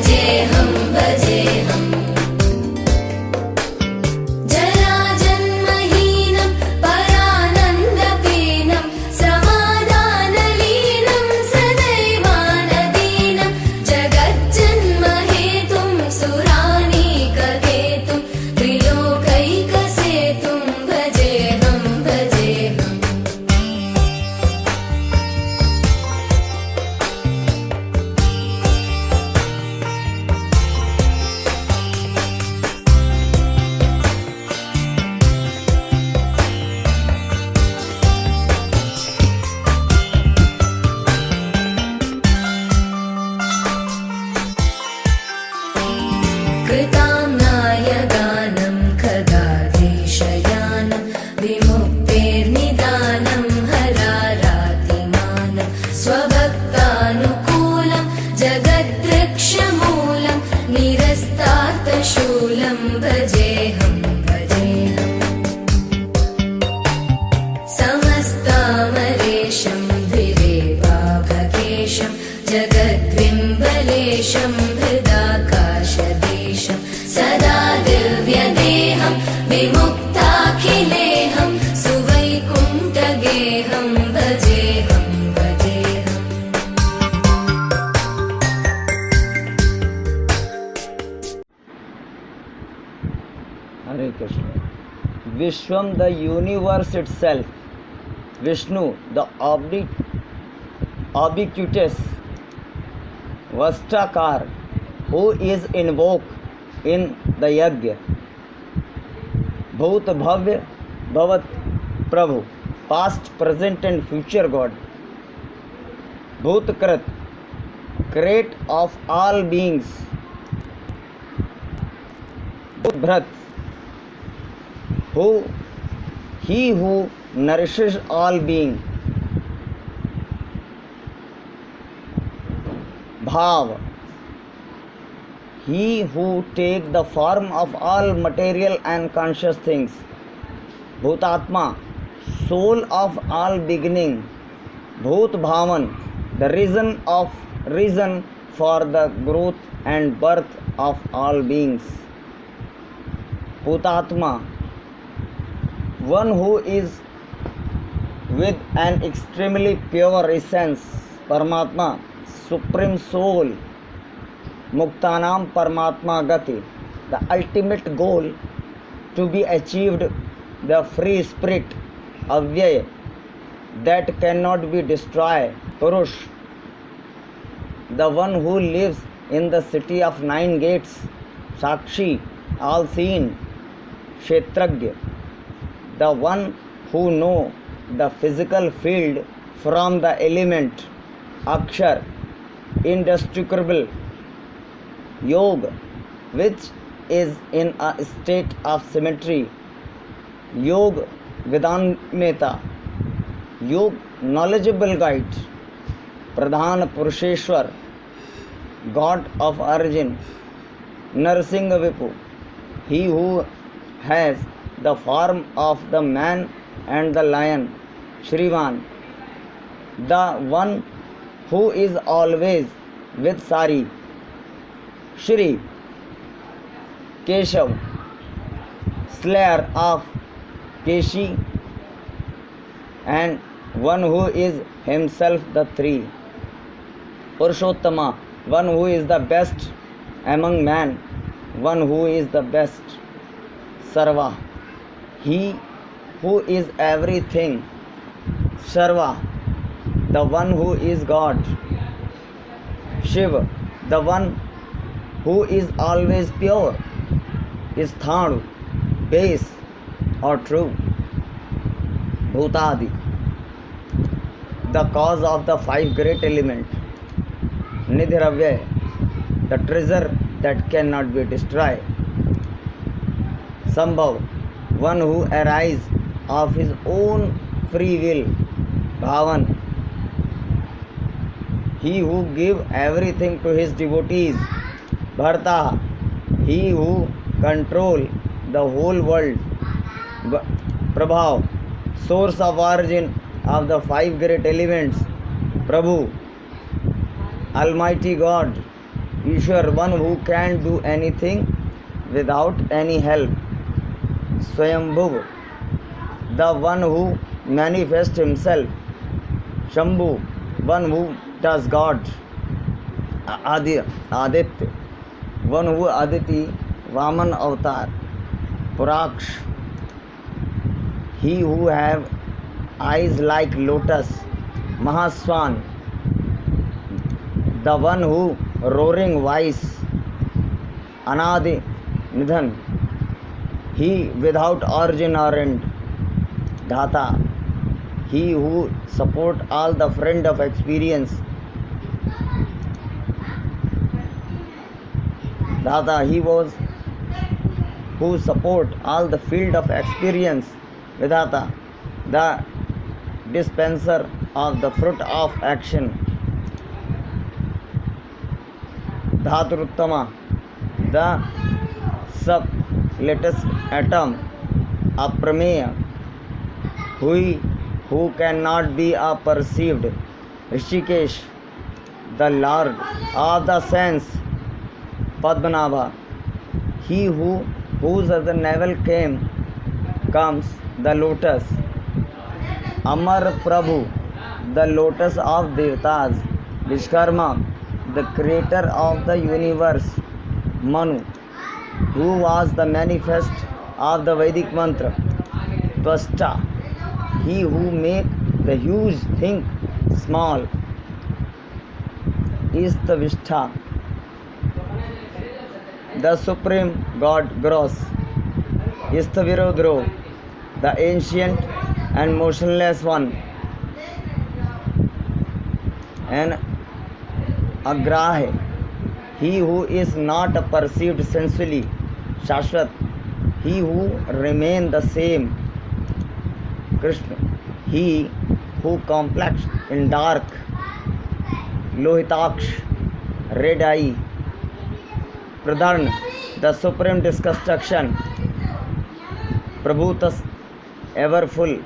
भजेऽहं भजेऽहम् जराजन्महीनं परानन्दपीनं समाधानलीनं सदैवानदीनं जगज्जन्महेतुं सुरानीककेतुं त्रिलोकैकसेतुं भजेऽहं भजेऽहम् कृताम्नाय गानं खगाधीशयानं विमुक्तेर्निदानं हरारातिमानं स्वभक्तानुकूलं जगद्वृक्षमूलं निरस्तार्थशूलं भजेऽहं भजेऽहम् समस्तामरेशं द्विरेवाभकेशं जगद्विम्बलेशं हृदाकाशदेशं सदा दिव्यदेहं विमुक्ताखिलेहं सुवैकुण्ठगेहं भजेऽहं भजेऽहम् Hare Krishna. Vishwam, the universe itself. Vishnu, the ubiquitous Vastakar, who is invoked in the Yajna. Bhut Bhavya Bhavat Prabhu, past, present and future God. Bhutkrat, creator of all beings. Bhrat, he who nourishes all being. Bhav, he who takes the form of all material and conscious things. Bhutatma, soul of all beginning. Bhut Bhavan, the reason for the growth and birth of all beings. Bhutatma, one who is with an extremely pure essence. Paramatma, supreme soul. Muktanam Paramatma Gati, the ultimate goal to be achieved, the free spirit, Avyaya, that cannot be destroyed. Purush, the one who lives in the city of 9 gates. Sakshi, all seen. Kshetragya, the one who knows the physical field from the element. Akshar, indestructible. Yoga, which is in a state of symmetry. Yoga Vedanmeta, Yoga knowledgeable guide. Pradhan Purusheshwar, God of origin. Narsingha Vipu, he who has the form of the man and the lion. Shrivan, the one who is always with Sari. Shri Keshav, slayer of Keshi, and one who is himself the three. Purushottama, one who is the best among men, one who is the best. Sarva, he who is everything. Sarva, the one who is God. Shiva, the one who is always pure. Sthanu, base or true. Bhutadi, the cause of the 5 great elements. Nidhiravya, the treasure that cannot be destroyed. Sambhav, one who arises of his own free will. Bhavan, he who gives everything to his devotees. Bharta, he who controls the whole world. Prabhav, source of origin of the 5 great elements. Prabhu, Almighty God. Ishwar, one who can't do anything without any help. Swayambhuv, the one who manifests himself. Shambhu, one who does God. Aditya, one who Aditi, Vaman avatar. Puraksh, he who have eyes like lotus. Mahaswan, the one who roaring voice. Anadi, Nidhan, he without origin or end. Dhata, he who support all the friend of experience. Dhata, he was who support all the field of experience. Vidhata, the dispenser of the fruit of action. Dhaturuttama, the sub-latest atom. Aprameya, who cannot be perceived. Rishikesh, the Lord of the sense. Padmanabha, he whose as the navel comes the lotus. Amar Prabhu, the lotus of Devatas. Vishkarma, the creator of the universe. Manu, who was the manifest of the Vedic mantra. Tvasta, he who make the huge thing small. Istavishta, the supreme God gross. Istavirodro, the ancient and motionless one. And Agrahe, he who is not perceived sensually. Shashvat, he who remain the same. Krishna, he who complex in dark. Lohitaksh, red eye. Pradharna, the supreme destruction. Prabhutas, ever full.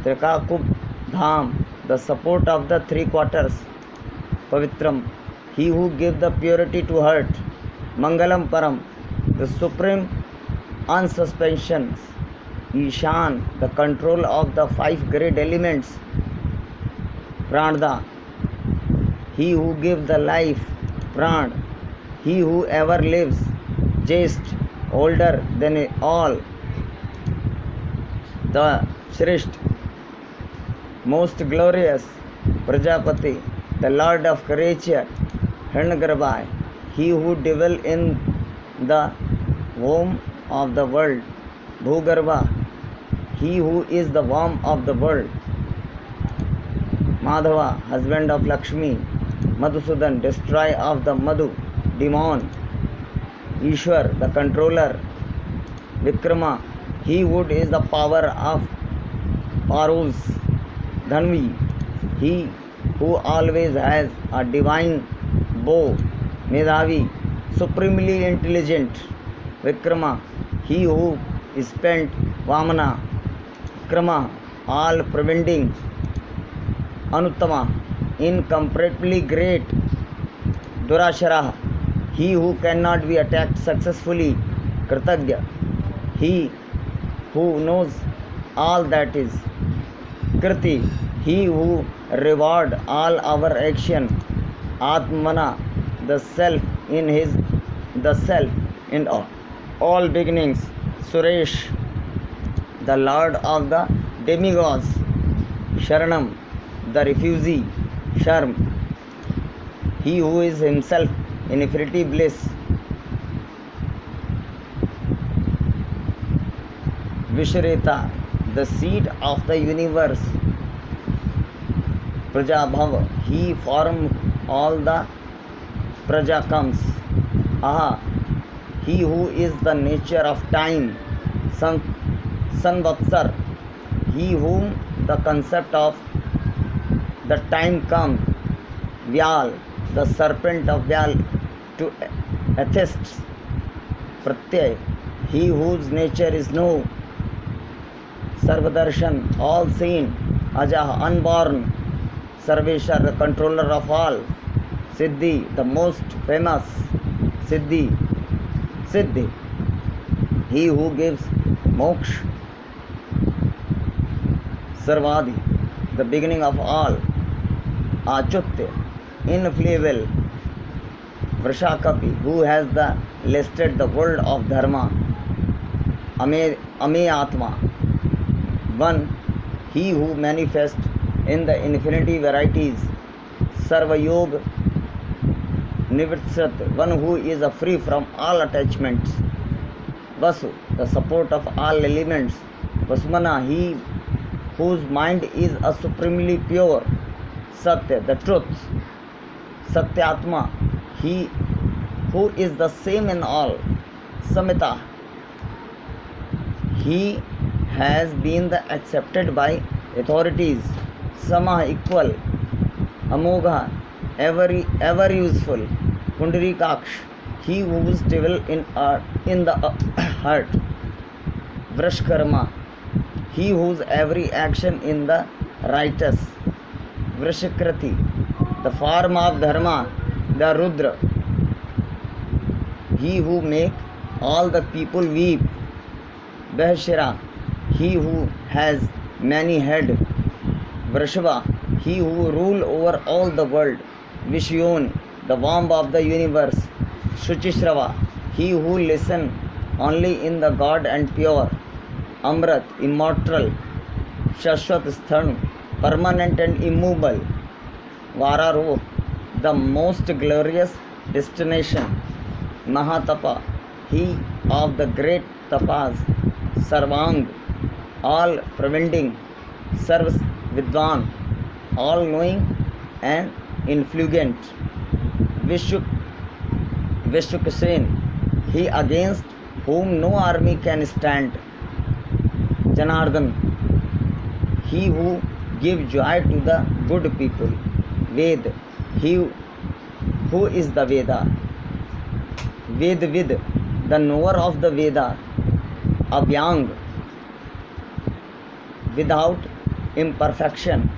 Trikakub Dham, the support of the three quarters. Pavitram, he who gives the purity to heart. Mangalam Param, the supreme unsuspensions. Ishan, the control of the five great elements. Pranada, he who gives the life. Pran, he who ever lives. Just, older than all. The Shrisht, most glorious. Prajapati, the Lord of creature. Hiranyagarbha, he who dwell in the womb of the world. Bhugarbha, he who is the womb of the world. Madhava, husband of Lakshmi. Madhusudan, destroyer of the Madhu, demon. Ishwar, the controller. Vikrama, he who is the power of Parus. Dhanvi, he who always has a divine bow. Medhavi, supremely intelligent. Vikrama, he who spent. Vamana, Vikrama, all preventing. Anuttama, incomparably great. Durashara, he who cannot be attacked successfully. Kritagya, he who knows all that is. Kriti, he who reward all our action. Atmana, the self in all beginnings. Suresh, the lord of the demigods. Sharanam, the refugee. Sharm, he who is himself in infinity bliss. Vishreta, the seed of the universe. Prajabhava, he formed all the Praja comes. Aha, he who is the nature of time. Sanvatsar, he whom the concept of the time comes. Vyal, the serpent of Vyal to atheists. Pratyay, he whose nature is no. Sarvadarshan, all seen. Ajah, unborn. Sarveshar, the controller of all. Siddhi, the most famous Siddhi, he who gives moksha. Sarvadi, the beginning of all. Achutya, infallible. Vrishakapi, who has listed the world of dharma. Ameyatma, one, he who manifests in the infinity varieties. Sarvayog Nivitsat, one who is free from all attachments. Vasu, the support of all elements. Vasmana, he whose mind is supremely pure. Satya, the truth. Satyatma, he who is the same in all. Samita, he has been accepted by authorities. Sama, equal. Amogha, ever useful. Pundarikaksh, he who is stable in the heart. Vrashkarma, he whose every action in the righteous. Vrashakrati, the form of dharma, the Rudra, he who make all the people weep. Bahashira, he who has many head. Vrashava, he who rule over all the world. Vishyon, the womb of the universe. Shuchishrava, he who listen only in the God and pure. Amrit, immortal. Shashwat Sthanu, permanent and immovable. Vararoh, the most glorious destination. Mahatapa, he of the great tapas. Sarvang, all preventing. Sarvas Vidwan, all knowing and influent. Vishwakasen, he against whom no army can stand. Janardhan, he who gives joy to the good people. Ved, he who is the Veda. Vedvid, the knower of the Veda. Avyang, without imperfection.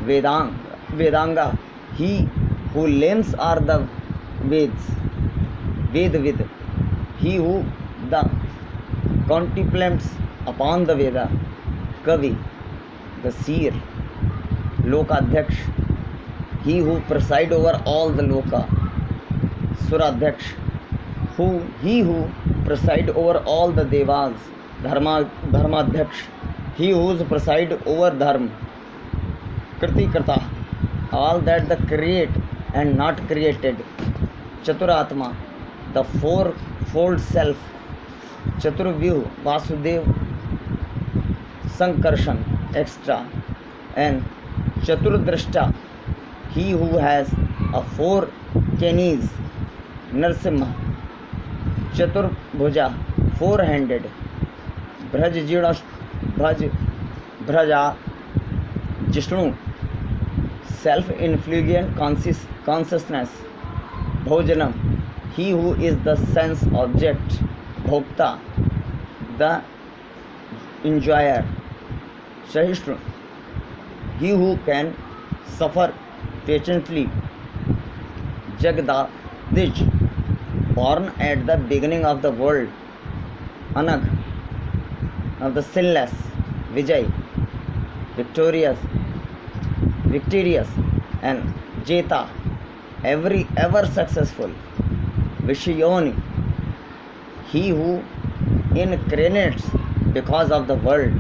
Vedanga, he who limbs are the Veds. Vedvid, he who the contemplates upon the Veda. Kavi, the seer. Lokadhyaksh, he who preside over all the Loka. Suradhyaksh, he who preside over all the Devas. Dharmadhyaksh, he who preside over Dharma. Kritikarta, all that the create and not created. Chaturatma, the fourfold self. Chaturvyuh, Vasudev, Sankarshan, extra. And Chaturdrashta, he who has four knees. Narsimha, Chaturbhuja, four-handed. Braja, Jishnu, self-influent consciousness. Bhojanam, he who is the sense object. Bhokta, the enjoyer. Sahishnu, he who can suffer patiently. Jagadadij, born at the beginning of the world. Anag, of the sinless. Vijay, victorious, and Jeta, ever successful. Vishayoni, he who incarnates because of the world.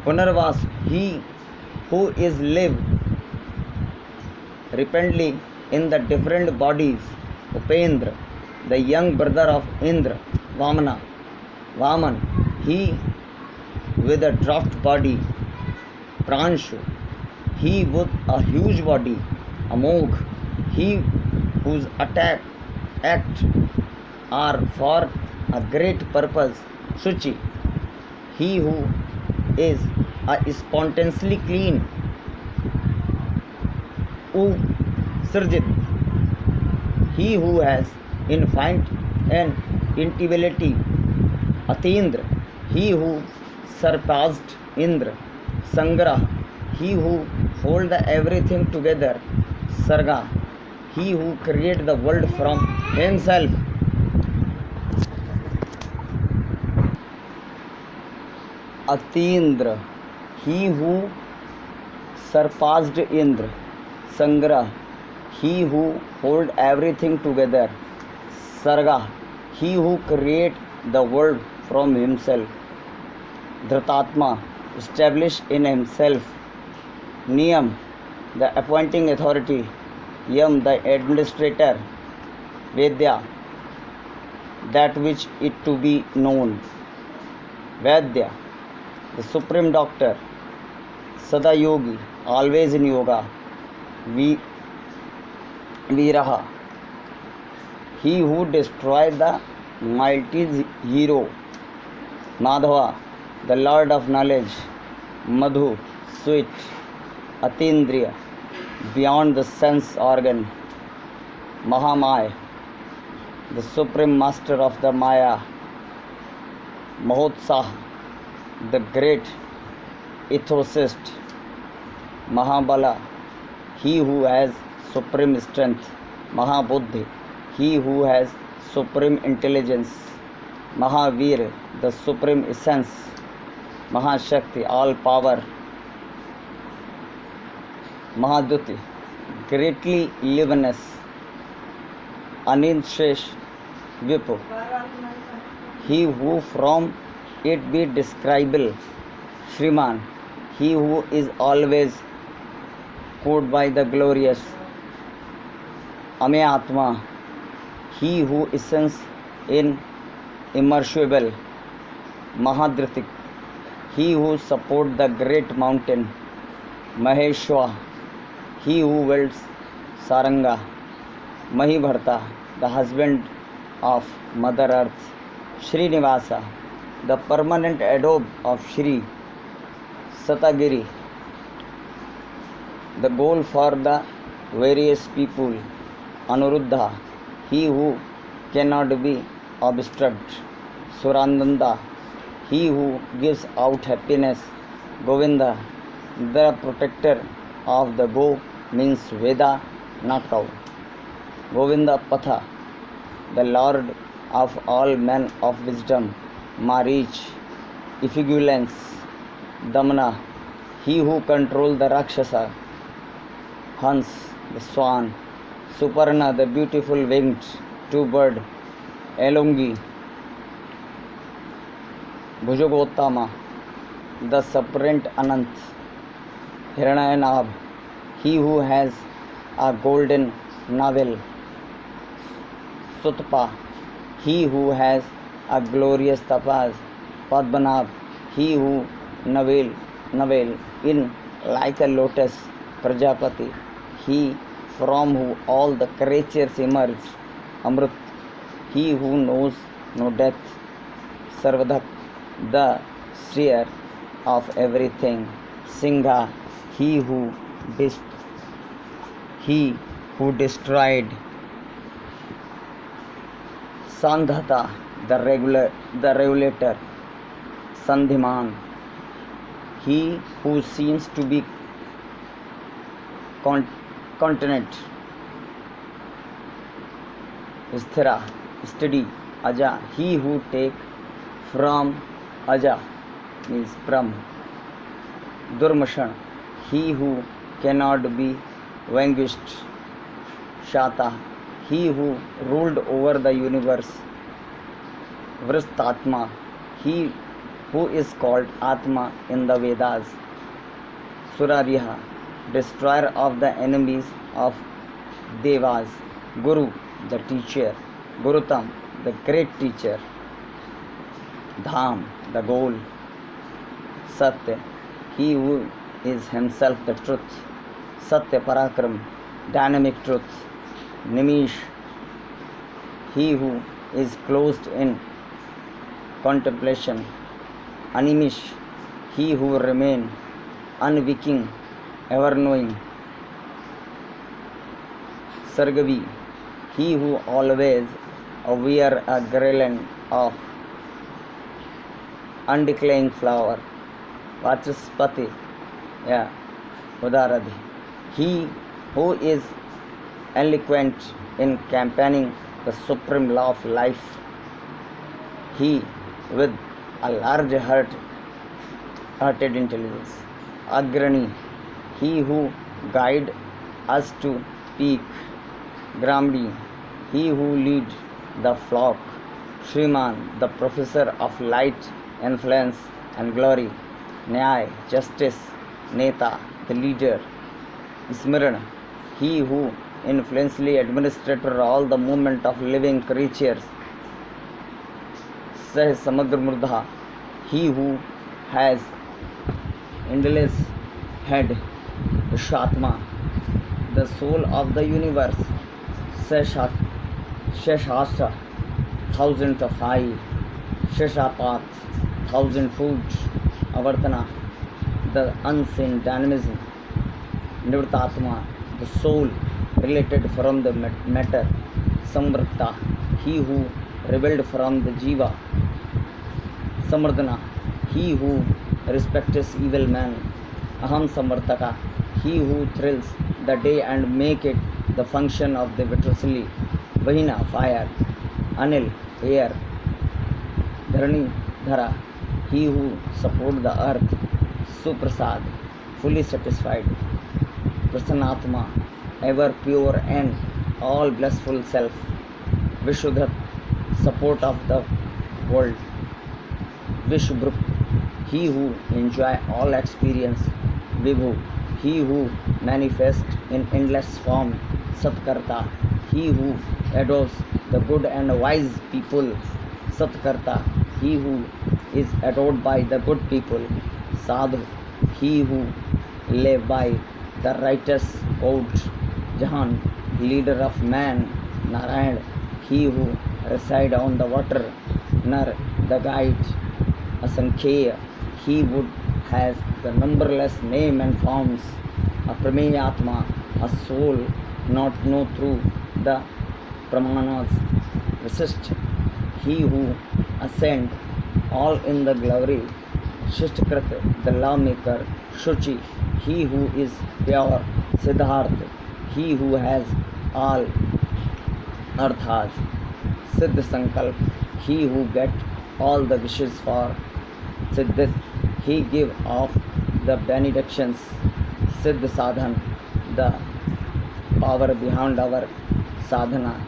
Punarvas, he who is live repeatedly in the different bodies. Upendra, the young brother of Indra. Vaman, he with a dwarfed body. Pranshu, he with a huge body. Amogh, he whose act are for a great purpose. Shuchi, he who is spontaneously clean. Sirjit, he who has infinite and intelligibility. Atindra, he who surpassed Indra. Sangrah, he who hold the everything together. Sarga, he who created the world from himself. Atindra, he who surpassed Indra. Sangra, he who hold everything together. Sarga, he who create the world from himself. Dhritatma, established in himself. Niyam, the appointing authority. Yam, the administrator. Vedya, that which it to be known. Vaidya, the supreme doctor. Sada yogi, always in yoga. Viraha, he who destroyed the mighty hero. Madhava, the lord of knowledge. Madhu, sweet. Atindriya, beyond the sense organ. Mahamaya, the supreme master of the Maya. Mahotsah, the great ethicist. Mahabala, he who has supreme strength. Mahabuddhi, he who has supreme intelligence. Mahavir, the supreme essence. Mahashakti, all power. Mahaduti, greatly luminous. Aninshesh Vipu, he who from it be describable. Shriman, he who is always called by the glorious. Ame Atma, he who essence in immeasurable. Mahadritik, he who support the great mountain. Maheshwa, he who wields Saranga. Mahibharta, the husband of Mother Earth. Srinivasa, the permanent abode of Shri. Satagiri, the goal for the various people. Anuruddha, he who cannot be obstructed. Surananda, he who gives out happiness. Govinda, the protector of the go means Veda, not cow. Govinda Patha, the lord of all men of wisdom. Marich, effulgence. Damna, he who controls the Rakshasa. Hans, the swan. Suparna, the beautiful winged two bird. Elongi, Bhujogottama, the separate Anant. Hiranyanab, he who has a golden navel. Sutpa, he who has a glorious tapas. Padmanabh, he who navel in like a lotus. Prajapati, he from whom all the creatures emerge. Amrit, he who knows no death. Sarvadhak, the seer of everything. Singha, he who destroyed. Sandhata, the regulator. Sandhiman, he who seems to be continent. Sthira, steady. Aja, he who take from. Aja means from. Durmashan, he who cannot be vanquished. Shata, he who ruled over the universe. Vristatma, he who is called Atma in the Vedas. Surariha, destroyer of the enemies of Devas. Guru, the teacher. Gurutam, the great teacher. Dham, the goal. Satya, he who is himself the truth. Satya Parakram, dynamic truth. Nimish, he who is closed in contemplation. Animish, he who remain unwaking, ever knowing. Sargavi, he who always wear a garland of undecaying flower. Vachaspati, Udaradhi. He who is eloquent in campaigning the supreme law of life. He with a large hearted intelligence. Agrani. He who guide us to peak. Gramdi. He who lead the flock. Shriman, the professor of light, influence and glory. Nyay, justice. Neta, the leader. Smiran, he who influentially administrator all the movement of living creatures. Sah Samagra Murdha, he who has endless head. Shatma, the soul of the universe. Sheshasha, thousand of high. Sheshapat, thousand foods. Avartana, the unseen dynamism. Nivritatma, the soul related from the matter. Samvrta, he who rebelled from the jiva. Samardana, he who respects evil man. Aham Samvartaka, he who thrills the day and make it the function of the virtuously. Vahina, fire. Anil, air. Dharani, Dhara, he who support the earth. Suprasad, fully satisfied. Prasanatma, ever pure and all blissful self. Vishuddhat, support of the world. Vishubhruk, he who enjoy all experience. Vibhu, he who manifests in endless form. Satkarta, he who adores the good and wise people. Satkarta, he who is adored by the good people. Sadhu, he who live by the righteous code. Jahan, leader of man. Narayan, he who reside on the water. Nar, the guide. Asankheya, he would has the numberless name and forms. Aprameyatma, a soul not know through the pramanas. Vasisht, he who ascend all in the glory. Shishtakrat, the lawmaker. Shuchi, he who is pure. Siddharth, he who has all arthas. Siddha Sankalp, he who get all the wishes for. Siddhit, he give off the benedictions. Siddha Sadhan, the power behind our sadhana.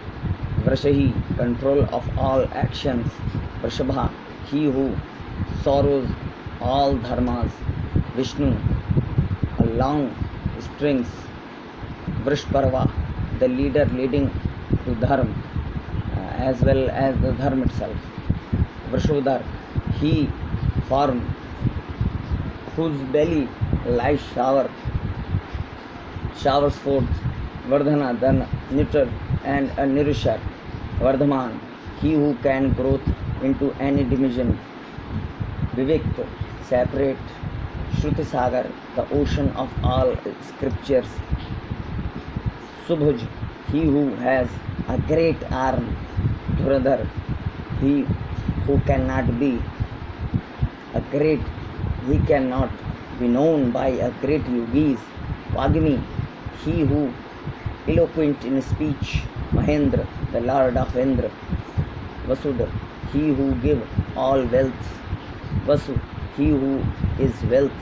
Vrashahi, control of all actions. Vrishabha, he who sorrows all dharmas. Vishnu, a long strings. Vrishparva, the leader leading to dharma as well as the dharma itself. Vrishodhar, he form whose belly life showers forth. Vardhana, the nurturer and a nourisher. Vardhaman, he who can growth into any dimension. Vivek, separate. Shruti Sagar, the ocean of all scriptures. Subhuj, he who has a great arm. Dhuradhar, he who cannot be a great, he cannot be known by a great yogis. Vagini, he who eloquent in speech. Mahendra, the lord of Indra. Vasudha, he who give all wealth. Vasu, he who is wealth.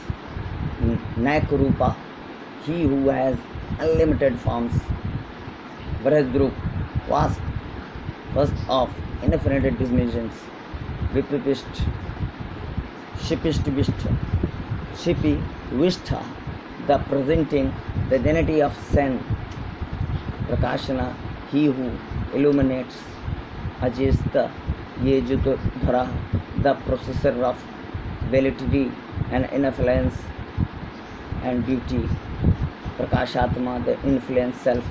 Nakarupa, he who has unlimited forms. Vrajadrup, vast of infinite dimensions. Vipripisht, Shipishtvishta, Shipi Vishtha, the presenting the divinity of sun. Prakashana, he who illuminates. Ajesta, Yejudhara, the possessor of validity and influence and beauty. Prakashatma, the influence self.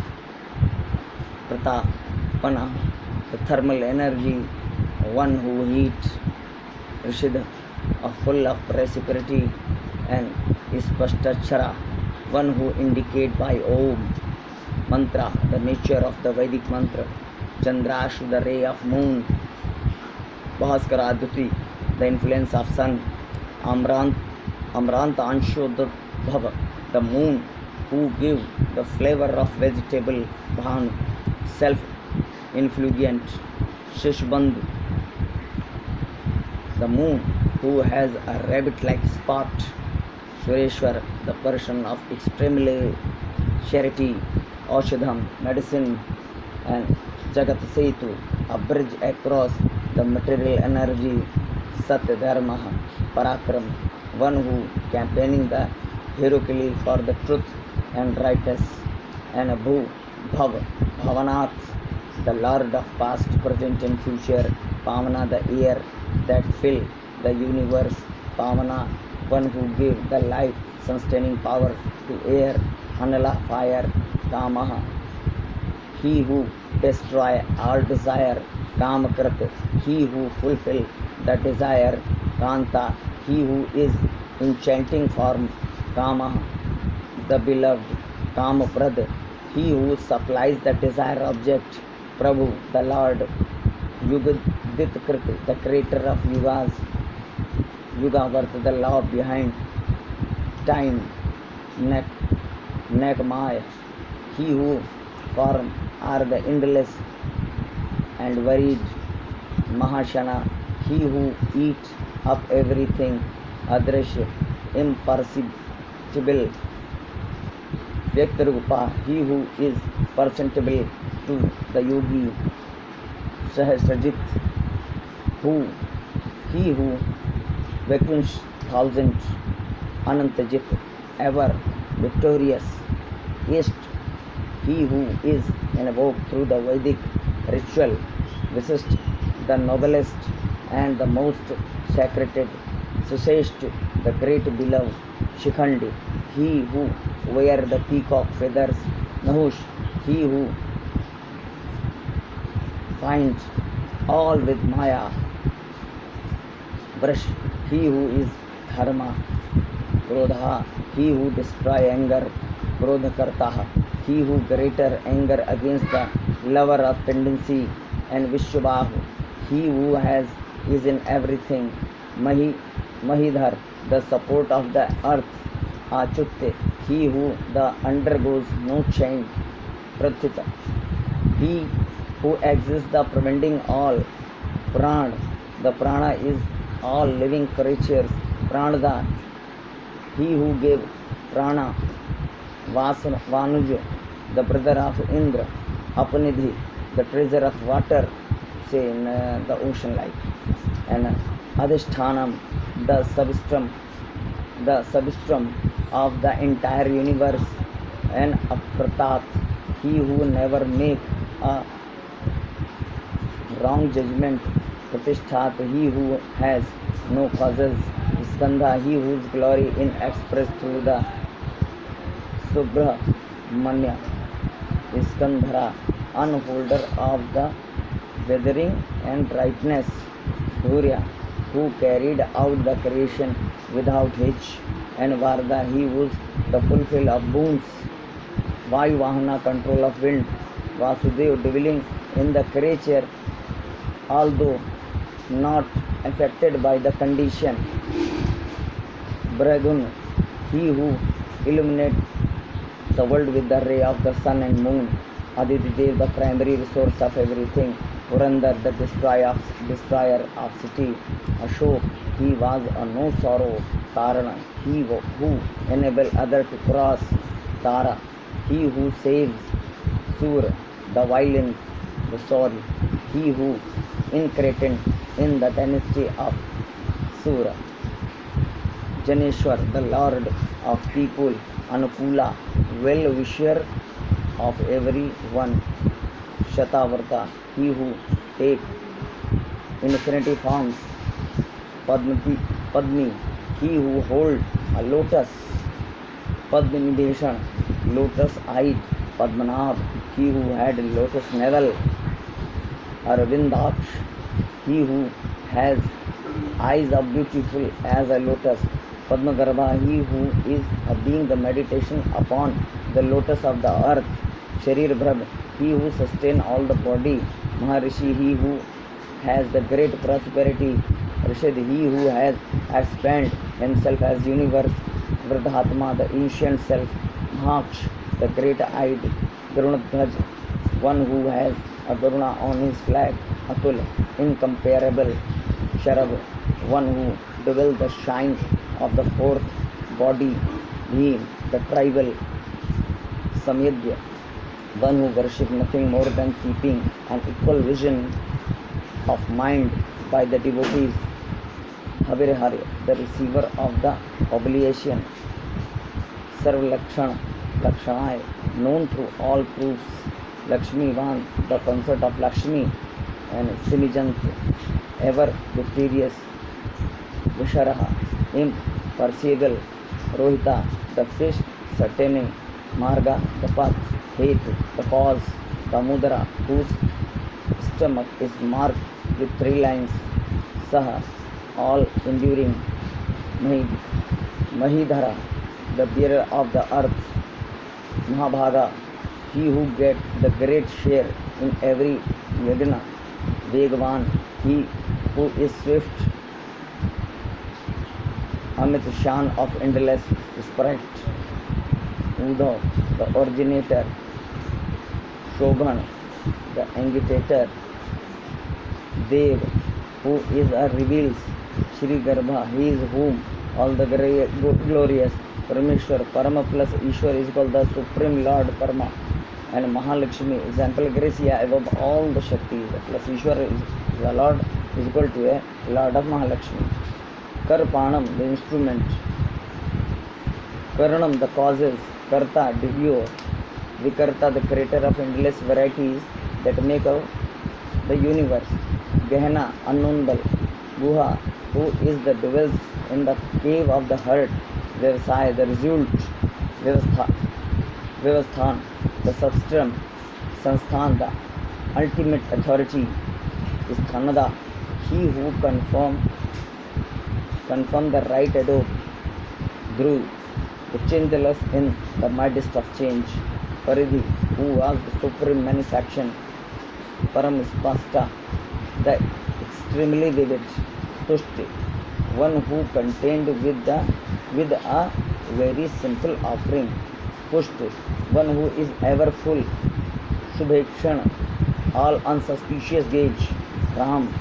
Pratapana, the thermal energy, one who heats. Rishida, a full of reciprocity, and Ispashtachara, one who indicate by Om. Mantra, the nature of the Vedic mantra. Chandrashu, the ray of moon. Bhaskara Adhuti, the influence of sun. Amranta Anshodhabha, the the moon who give the flavor of vegetable Bhanu, self-influent Shishbandhu, the moon who has a rabbit-like spot, Sureshwar, the person of extremely charity, Aushadham, medicine, and Jagat Setu, a bridge across the material energy, Satya Dharma, Parakram, one who campaigning the heroically for the truth and righteous, and Bhu, Bhav, Bhavanath, the Lord of past, present and future, Pavana, the air that fill the universe, Pavana, one who give the life sustaining power to air, Anala, fire, Kamaha, he who destroy all desire, Kamakrat, he who fulfill the desire, Kanta, he who is enchanting form, Kamaha, the beloved, Kamaprad, he who supplies the desired object, Prabhu, the Lord, Yugadit, the creator of yugas, Yugavarth, the law behind time, Nekmaya, he who form are the endless and varied, Mahashana, he who eats up everything, Adrashya, imperceptible, Vyaktarupa, he who is perceptible to the yogi, Sahasrajit, he who vacuums thousands, Anantajit, ever victorious, East, he who is invoked through the Vedic ritual, Visist, the noblest and the most sacred, Suseshth, the great beloved, Shikhandi, he who wear the peacock feathers, Nahush, he who finds all with Maya, Vrash, he who is Dharma, Krodha, he who destroy anger, Krodhakartaha, he who greater anger against the lover of tendency, and Vishwabahu, he who is in everything, Mahidhar, the support of the earth, Achutte, he who the undergoes no change, Prathita, he who exists the preventing all, Pran, the Prana is all living creatures, Pranada, he who gave Prana, Vanuj, the brother of Indra, Apanidhi, the treasure of water, say in the ocean like, and Adhishthanam, the substrum of the entire universe, and Apratat, he who never make a wrong judgment, Pratishtat, he who has no causes, Skandha, he whose glory in expressed through the Subramanya, Skandhara, unholder of the weathering and brightness, Dhurya, who carried out the creation without hitch, and Varda, he was the fulfill of boons, Vayuvahana, control of wind, Vasudev, dwelling in the creature, although not affected by the condition, Bragun, he who illuminates the world with the ray of the sun and moon, Aditya, the primary resource of everything, Purandar, the destroyer of city, Ashok, he was a no sorrow, Tarana, he who enable other to cross, Tara, he who saves, Sur, the violent, the sorry, he who incarnate in the dynasty of Sura, Janeshwar, the lord of people, Anukula, well-wisher of every one, Shatavarta, he who take infinity forms, Padmi, he who hold a lotus, Padminideshan, lotus-eyed, Padmanabh, he who had lotus navel, Arvindaksh, he who has eyes of beautiful as a lotus, Padmagarbha, he who is being the meditation upon the lotus of the earth, Sharir Brahma, he who sustains all the body, Maharishi, he who has the great prosperity, Rishad, he who has expanded himself as universe, Vridhatma, the ancient self. Bhaksh, the great-eyed Garunadhaj, one who has a Garuna on his flag. Atul, incomparable. Sharab, one who dwells the shine of the fourth body. Bhim, the tribal. Samyadya, one who worships nothing more than keeping an equal vision of mind by the devotees. Havirhari, the receiver of the oblation. Sarvalakshana, Lakshanai, known through all proofs. Lakshmi Van, the consort of Lakshmi, and Simijant, ever victorious. Visharaha, imperishable. Rohita, the fish, certaining. Marga, the path. Hetu, the cause. Damodara, whose stomach is marked with 3 lines. Saha, all enduring. Mahidhara, the bearer of the earth. Mahabhaga, he who gets the great share in every yajna. Vegvan, he who is swift. Amit Shan of endless sprite. Uddhav, the originator. Shobhan, the agitator. Dev, who is a reveals. Shri Garbha, he is whom all the glorious. Parameshwar, Parama plus Ishwar is called the Supreme Lord Parama. And Mahalakshmi, example Gracia above all the Shaktis. Plus Ishwar is the Lord is equal to a Lord of Mahalakshmi. Karpanam, the instrument. Karanam, the causes. Karta, doer. Vikarta, the creator of endless varieties that make up the universe. Gehena, unknownable. Guha, who is the dwells in the cave of the heart. Vyavasaya, the result. Vyavasthan, the substance. Sansthan, the ultimate authority. Sthanada, he who confirm the right adobe. Dhruv, the changeless in the midst of change. Paridhi, who was the supreme manifection. Paramaspasta, the extremely vivid. Tushti, one who contained with a very simple offering. Pushti, one who is ever full. Shubhekshana, all unsuspicious gauge. Ram,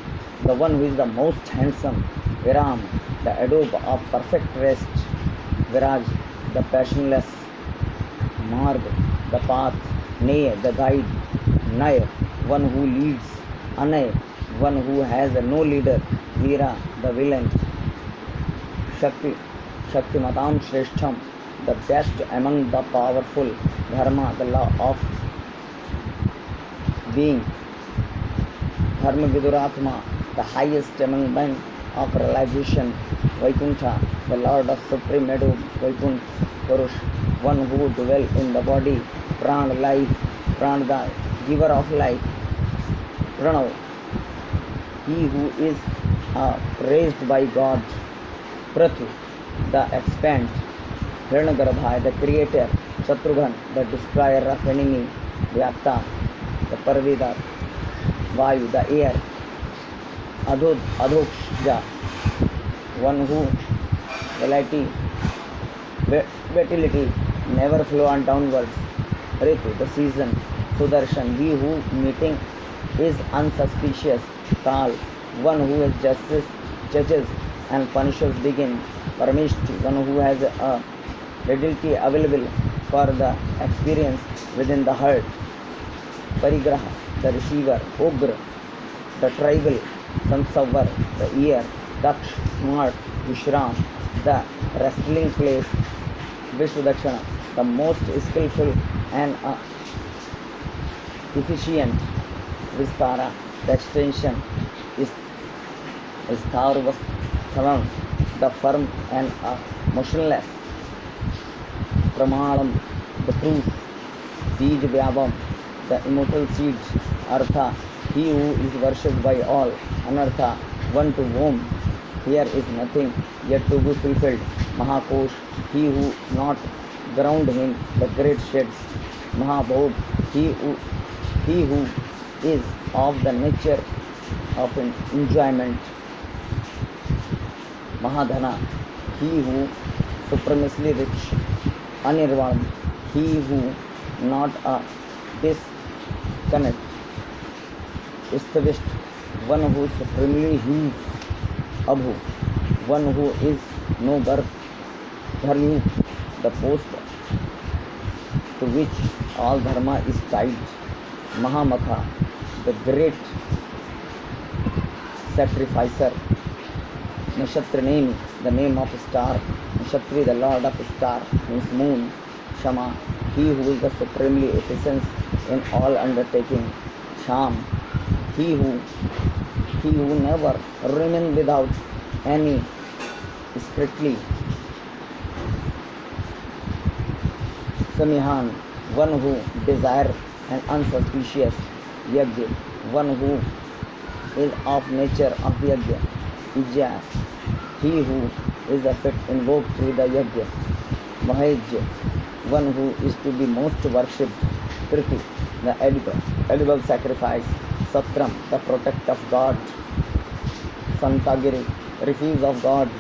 the one who is the most handsome. Viram, the adobe of perfect rest. Viraj, the passionless. Marg, the path. Ney, the guide. Nay, one who leads. Anay, one who has no leader. Veera, the villain. Shaktimatam Shreshtham, the best among the powerful. Dharma, the law of being. Dharma Viduratma, the highest among men of realization. Vaikuntha, the Lord of Supreme Adobe. Vaikuntha Purush, one who dwells in the body. Pran, life. Pran, the giver of life. Pranav, he who is praised by God. Prathu, the expand. Hiranyagarbha, the creator. Shatrughan, the destroyer of enemy. Vyapta, the Parveda. Vayu, the air. Adhoksha, one who vitality never flow on downwards. Ritu, the season. Sudarshan, he who meeting is unsuspicious. Kal, one who is justice, judges and punishes begin. Parameshti, one who has a readily available for the experience within the heart. Parigraha, the receiver. Ugra, the tribal. Sansavar, the ear. Daksh, smart. Vishram, the wrestling place. Vishwadakshana, the most skillful and efficient. Vistara, the extension. Stharvasthalam, the firm and motionless. Pramalam, the truth. Bij Vyabham, the immortal seeds. Artha, he who is worshipped by all. Anartha, one to whom here is nothing yet to be fulfilled. Mahakosh, he who not ground him the great sheds. Mahabhog, he who is of the nature of enjoyment. Mahadhana, he who supremely rich, Anirvan, he who not a disconnect, established, one who supremely huge, Abhu, one who is no birth, Dharmi, the post to which all dharma is tied, Mahamatha, the great sacrificer, Nashatranemi, the name of star, Nashatri, the lord of star, means moon, Shama, he who is the supremely efficient in all undertaking, Sham, he who never remain without any strictly, Samihan, one who desire an unsuspicious, Yajna, one who is of nature of Yajna, Ijya, he who is a fit invoked through the Yajna, Mahajya, one who is to be most worshipped, Kriti, the edible sacrifice, Satram, the protect of God, Santagiri, refuge of God,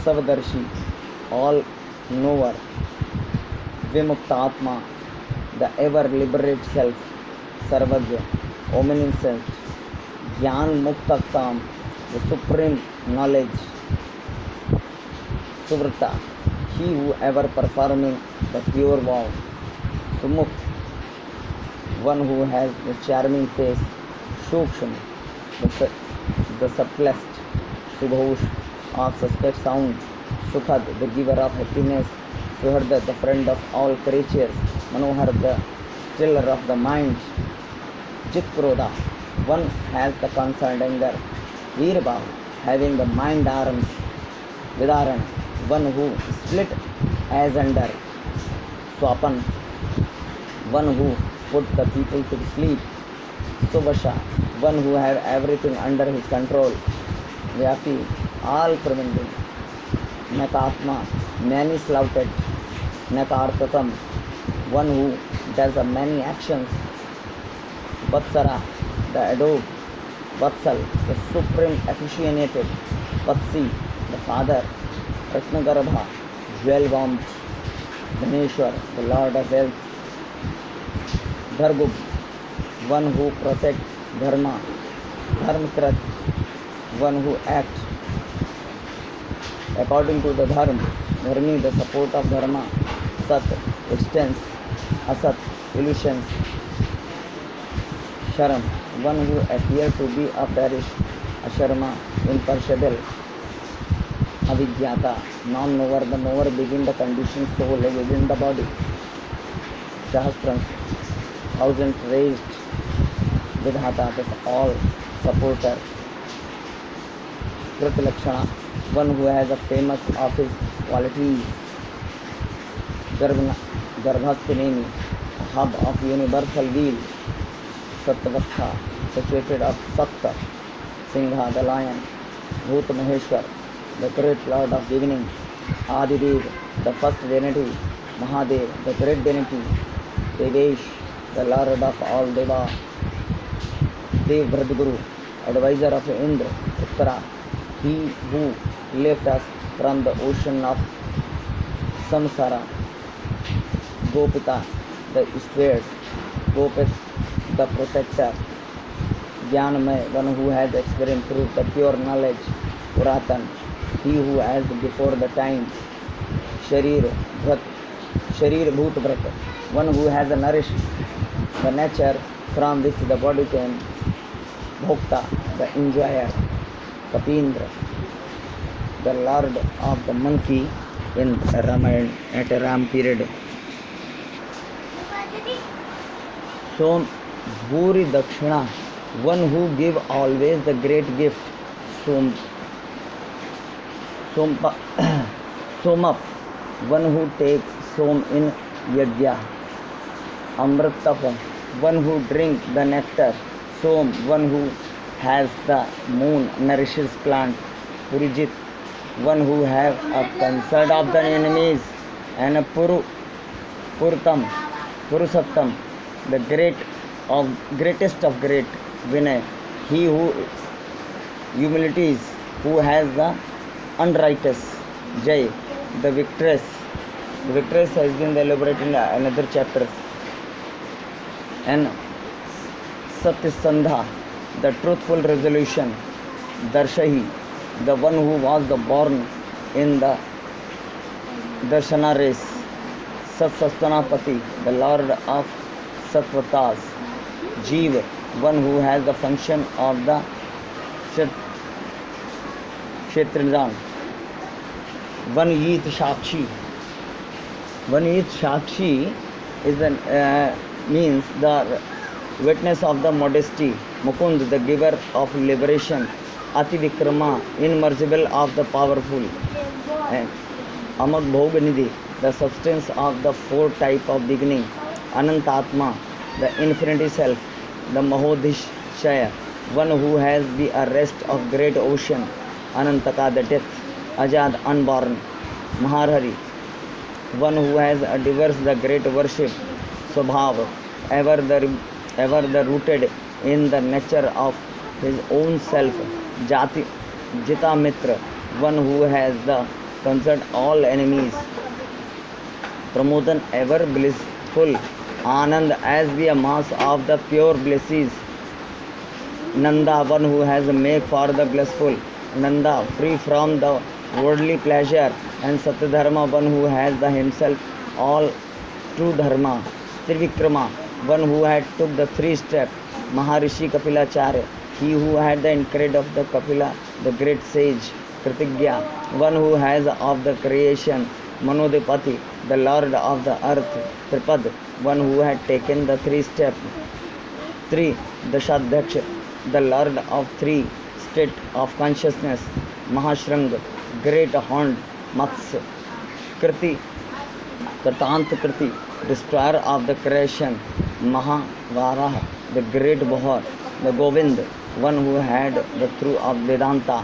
Savadarshi, all knower, Vimuktatma, the ever liberate self, Sarvajya, omniscient, Gyan Muktaktam, the supreme knowledge, Suvrata, he who ever performing the pure vow, Sumukh, one who has the charming face, Shuksham, the subtlest, Subhosh, of suspect sound, Sukhad, the giver of happiness, Suharda, the friend of all creatures, Manohar, the stiller of the mind, Chitkroda, one has the concerned anger, Veerabhav, having the mind arms, Vidaran, one who split as under, Swapan, one who put the people to sleep, Subhasha, one who have everything under his control, Vyapi, all preventing, Natatma, many slaughtered, Nakartatam, one who does many actions, Vatsara, the adobe, Vatsal, the supreme aficionated, Vatsi, the father, Ratnagarbha, jewel-bound, Dhaneshwar, the lord of wealth, Dhargub, one who protects Dharma, Dharmakrat, one who acts according to the Dharma, Dharmi, the support of Dharma, Sat, extends, Asat, illusions, Sharam, one who appears to be a parish, Asharma, imperishable, Avidyata, non-knower, the knower begin the conditioned soul within the body, Sahastrams, thousand raised, Vidhata, the all supporter, Kritilakshana, one who has a famous office qualities, Garbhastinemi, a hub of universal wheel, Sattavastha, situated of Satta, Singha, the lion, Bhut Maheshwar, the great lord of beginning, Adidev, the first divinity, Mahadev, the great divinity, Devesh, the lord of all Deva, Dev Bhradguru, advisor of Indra, Uttara, he who left us from the ocean of Samsara, Gopita, the steward, Gopit, the protector, Jnanamay, one who has experienced through the pure knowledge, Puratan, he who has before the time, Sharir Bhut Vrat, one who has nourished the nature from which the body came, Bhokta, the enjoyer, Kapindra, the lord of the monkey in Ramayana at a Ram period. So, Bhuri Dakshina, one who give always the great gift, Somap, one who take Som in Yajna, Amritapam, one who drink the nectar, Som, one who has the moon nourishes plant, Purijit, one who have a concern of the enemies, and a Purusattam, the greatest of great, Vinay, he who humilities, who has the unrighteous, Jay, the victress. The victress has been elaborated in another chapter. And Satyasandha, the truthful resolution. Darshahi, the one who was born in the Darshana race. Satsastanapati, the lord of Satvatas. Jeev, one who has the function of the Kshetrijan. Vaniyit Shakshi. Vaniyit Shakshi is the means the witness of the modesty. Mukund, the giver of liberation. Ati Vikrama, immersible of the powerful. And Amag Bhoganidhi, the substance of the four type of beginning. Anantatma, the infinity self. The Mahodishaya, one who has the arrest of great ocean. Anantaka, the death. Ajad, unborn. Maharhari, one who has diverse the great worship. Swabhav, ever the rooted in the nature of his own self. Jati, Jita Mitra, one who has the conquered all enemies. Pramodan, ever blissful. Anand, as the mass of the pure blisses. Nanda, one who has made for the blissful. Nanda, free from the worldly pleasure. And Satyadharma, one who has the himself all true dharma. Trivikrama, one who had took the 3 steps. Maharishi Kapilacharya, he who had the incred of the Kapila, the great sage. Kritigya, one who has of the creation. Manodipati, the lord of the earth. Tripad, one who had taken the 3 steps. 3. Dashadhyaksha, the lord of 3 state of consciousness. Mahashrang, great horned. Mats, Kriti, Katant Kriti, destroyer of the creation. Mahavaraha, the great Bohar. The Govind, one who had the truth of Vedanta.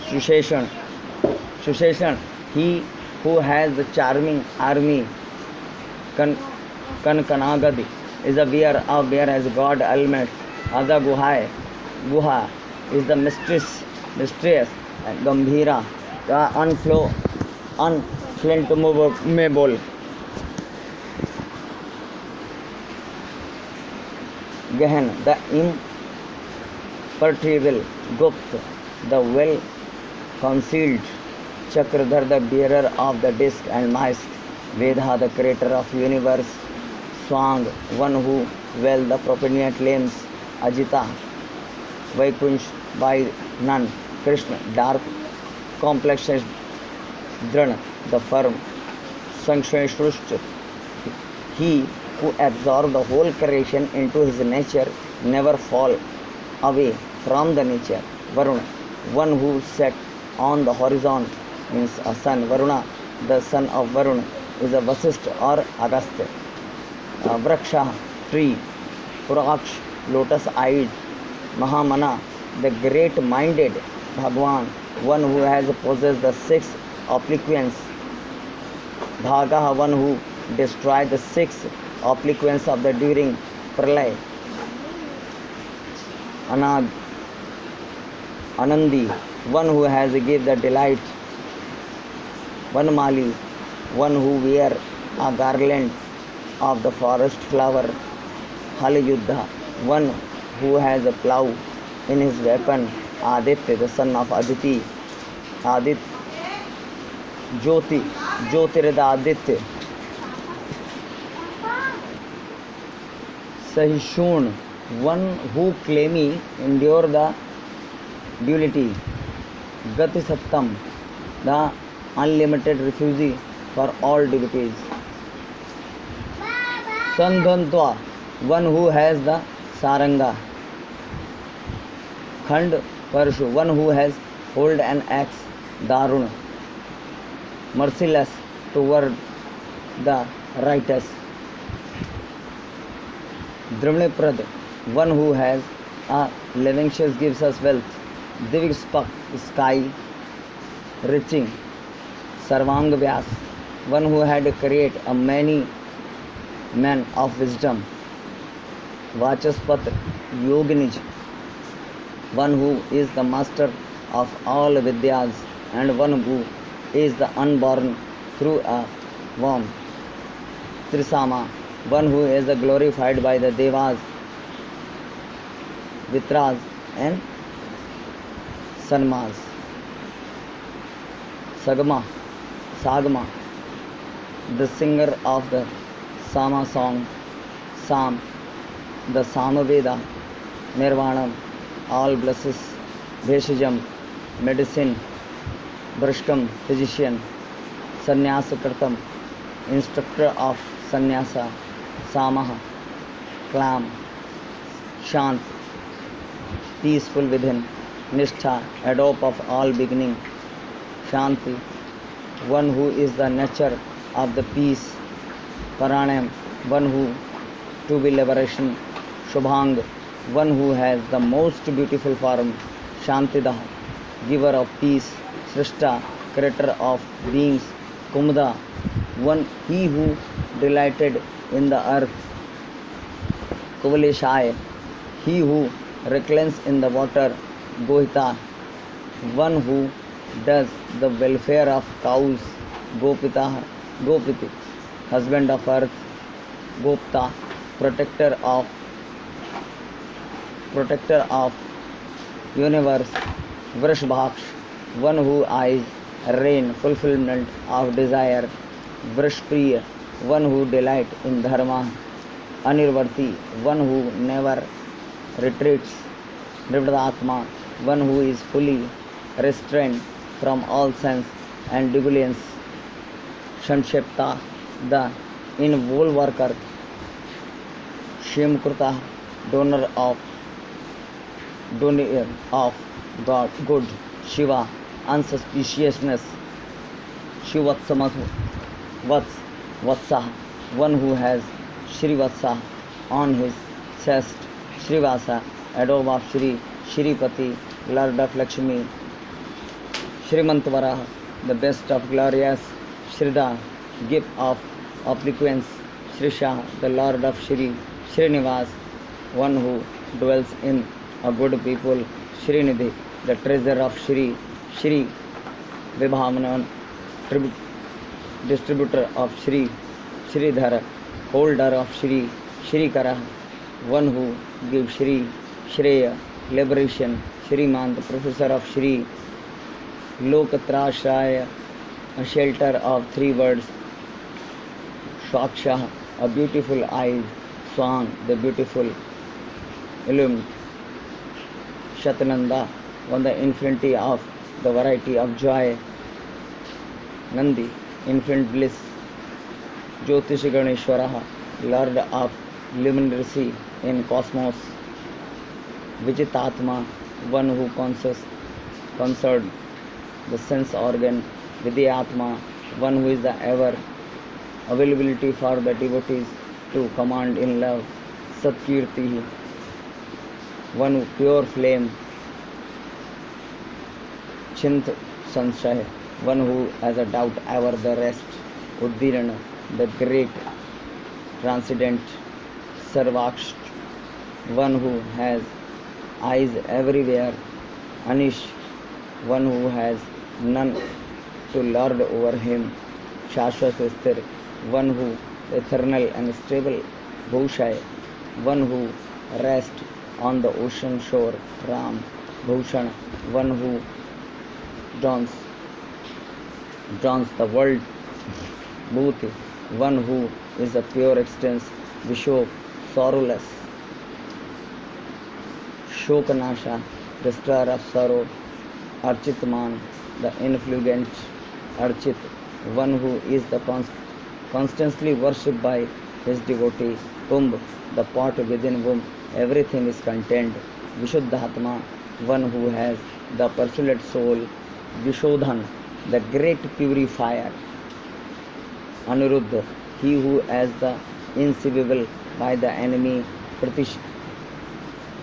Susheshan, he who has the charming army. Kankanagadi is the bear as God element. Ada Guha is the mysterious, and Gambhira, the unflammable. Gehan, the imperturbable. Gupt, the well concealed. Chakradhar, the bearer of the disc and mask. Vedha, the creator of universe. Swang, one who well the propinient limbs. Ajita, Vaikunch, by none. Krishna, dark complexed. Drana, the firm. Sankshashrushta, he who absorbed the whole creation into his nature, never fall away from the nature. Varuna, one who sat on the horizon, means a sun. Varuna, the son of Varuna, is a Vasishtha or Agastya. Vraksha, tree. Puraksh, lotus-eyed. Mahamana, the great-minded. Bhagwan, one who has possessed the 6 obliquants. Bhagaha, one who destroyed the 6 obliquants of the during Pralay. Anandi, one who has given the delight. Vanmali, one who wear a garland of the forest flower. Halayuddha, one who has a plough in his weapon. Aditya, the son of Aditi. Jyoti, Jyotirada Aditya. Sahishun, one who claiming endure the duality. Gati Sattam, the unlimited refugee for all devotees. Sandhantva, one who has the saranga. Khand Parshu, one who has hold an axe. Daruna, merciless toward the righteous. Dramneprad, one who has a living gives us wealth. Divispak, sky reaching. Sarvang Vyas, one who had create a many men of wisdom. Vachaspatra, Yoginij, one who is the master of all Vidyas and one who is the unborn through a worm. Trisama, one who is glorified by the Devas, Vitras and Sanmas. Sagma, the singer of the Sama song, Sam, the Samaveda, Nirvanam, all blesses, Bheshajam, medicine, Brashkam, physician, Sannyasa instructor of Sannyasa, Samaha, calm, Shant, peaceful within, Nishtha, adopt of all beginning, Shanti, one who is the nature of the peace, Paranam, one who to be liberation, Shubhang, one who has the most beautiful form, Shantidah, giver of peace, Srishta, creator of beings, Kumda, one he who delighted in the earth, Kuvaleshaya, he who reclines in the water, Gohita, one who does the welfare of cows, Gopita, Gopiti, husband of earth, Gopta, protector of universe, Vrashbhaksh, one who eyes rain, fulfillment of desire, Vrashpriya, one who delight in dharma, Anirvarti, one who never retreats, Nirvadatma, one who is fully restrained from all sense and negligence, Shamshepta, the involved worker, Shemkurta, donor of God, good, Shiva, unsuspiciousness, Shivatsamas, Vatsa, one who has Srivatsa on his chest, Srivasa, adobe of Shri, Shripati, Lord of Lakshmi, Shrimantavara, the best of glorious, Shrida, gift of obsequience, Shrisha, the Lord of Shri, Srinivas, one who dwells in a good people, Srinidhi, the treasure of Shri, Shri Vibhamanan, distributor of Shri, Shridhara, holder of Shri, Shrikara, one who gives Shri, Shreya, liberation, Shriman, the professor of Shri, Lokatrashraya, a shelter of three words, Shaksha, a beautiful eyes, Swang, the beautiful, illumined, Shatananda, on the infinity of the variety of joy, Nandi, infinite bliss, Jyotish Ganeshwaraha, Lord of luminacy in cosmos, Vijitatma, one who concerned the sense organ, Vidyatma, one who is the ever availability for the devotees to command in love, Satkirti, one pure flame, Chint Sanshay, one who has a doubt ever the rest, Uddirana, the great transcendent, Sarvaksh, one who has eyes everywhere, Anish, one who has none to lord over him, Shashwat, one who eternal and stable, Bhushai, one who rests on the ocean shore, Ram, Bhushan, one who dawns the world, Bhuti, one who is a pure extents, Vishok, sorrowless, Shokanasha, destroyer of sorrow, Architman, the influent Archit, one who is the constantly worshipped by his devotee, Kumbh, the pot within whom everything is contained, Vishuddhatma, one who has the absolute soul, Vishodhan, the great purifier, Anuruddha, he who has the inseparable by the enemy,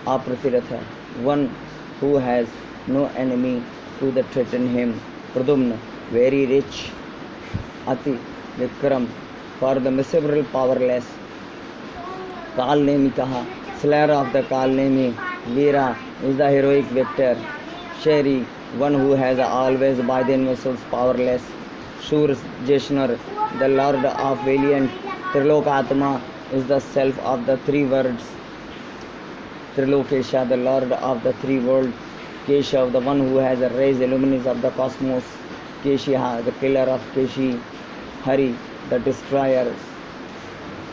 Apratiratha, one who has no enemy to the threaten him, Pradumna, very rich, Ati, Vikram, for the miserable powerless, Kalnemikaha, slayer of the Kalnemi, Veera is the heroic victor, Sheri, one who has always by the vessels powerless, Shur Jeshnar, the Lord of Valiant. Trilokatma is the self of the three worlds. Trilokesha, the Lord of the three worlds. Keshav, the one who has raised the luminance of the cosmos. Keshiha, the killer of Keshi. Hari, the destroyer.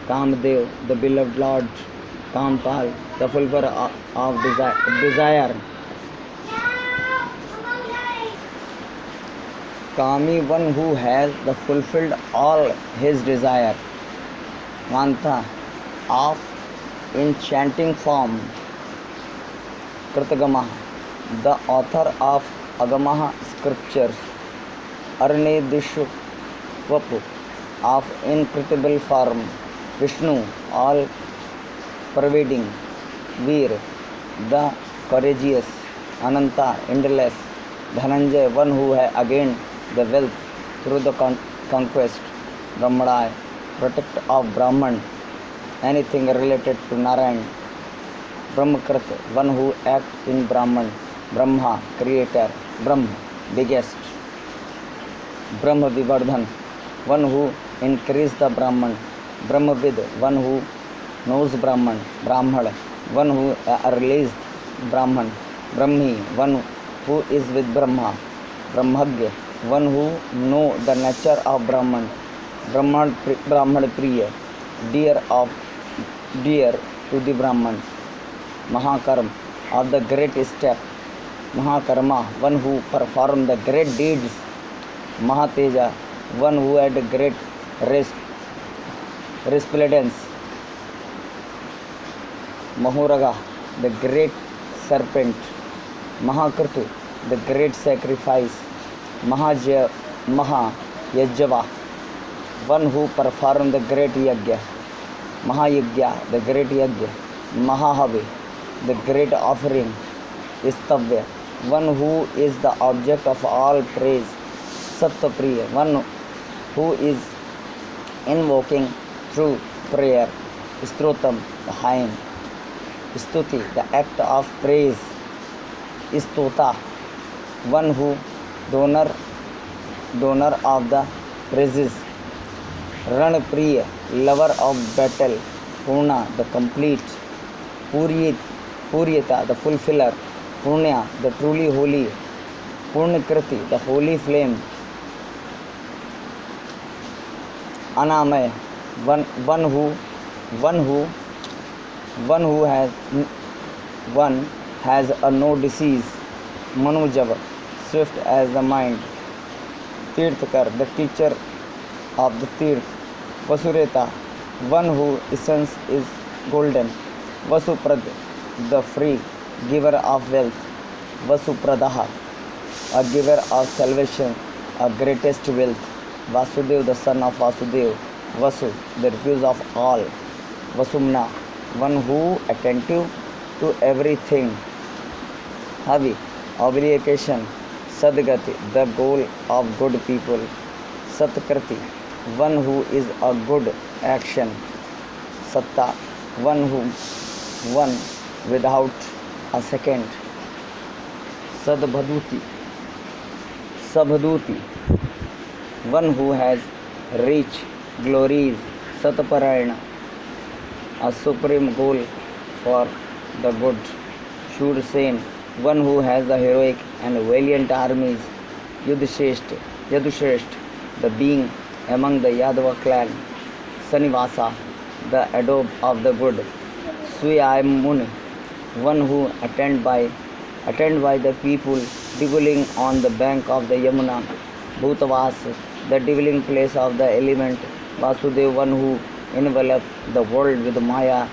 Kamdev, the beloved Lord. Kampal, the fulfiller of desire. Kami, one who has the fulfilled all his desire. Mantha, of enchanting form. Kritagama, the author of Agamaha scriptures. Arne Dishwapu, of incredible form. Vishnu, all pervading. Veer, the courageous. Ananta, endless. Dhananjay, one who has agained the wealth through the conquest. Brahmanai, protector of Brahman, anything related to Narayan. Brahmakrit, one who acts in Brahman. Brahma, creator. Brahm, biggest. Brahma Vivardhan, one who increased the Brahman. Brahmavid, one who knows Brahman. Brahmana, one who released Brahman. Brahmi, one who is with Brahma. Brahmagya, one who know the nature of Brahman. Brahman Priya, dear to the Brahman. Mahakarma, of the great step. Mahakarma, one who performed the great deeds. Mahateja, one who had great resplendence. Mahuraga, the great serpent. Mahakrtu, the great sacrifice. Mahayajava, one who performed the great yajna. Mahayajna, the great yajna. Mahahavi, the great offering. Istavya, one who is the object of all praise. Sattapriya, one who is invoking through prayer. Strotam, the hymn. Stuti, the act of praise. Stota, one who donor of the praises. Ranapriya, lover of battle. Purna, the complete. Puryata, the fulfiller. Punya, the truly holy. Purnakriti, the holy flame. Anamaya, one has a no disease. Manujava, swift as the mind. Tirthakar, the teacher of the Tirth. Vasureta, one whose essence is golden. Vasuprad, the free giver of wealth. Vasupradaha, a giver of salvation, a greatest wealth. Vasudev, the son of Vasudev. Vasu, the refuge of all. Vasumna, one who attentive to everything. Havi, obligation. Sadgati, the goal of good people. Satkriti, one who is a good action. Satta, one without a second. Sabhaduti, one who has rich glories. Satparayana, a supreme goal for the good. Shursen, one who has the heroic and valiant armies. Yadushreshth, the being among the Yadava clan. Sanivasa, the adobe of the good. Swayamuni, one who attend by the people dwelling on the bank of the Yamuna. Bhutavas, the dwelling place of the element. Vasudev, one who enveloped the world with Maya.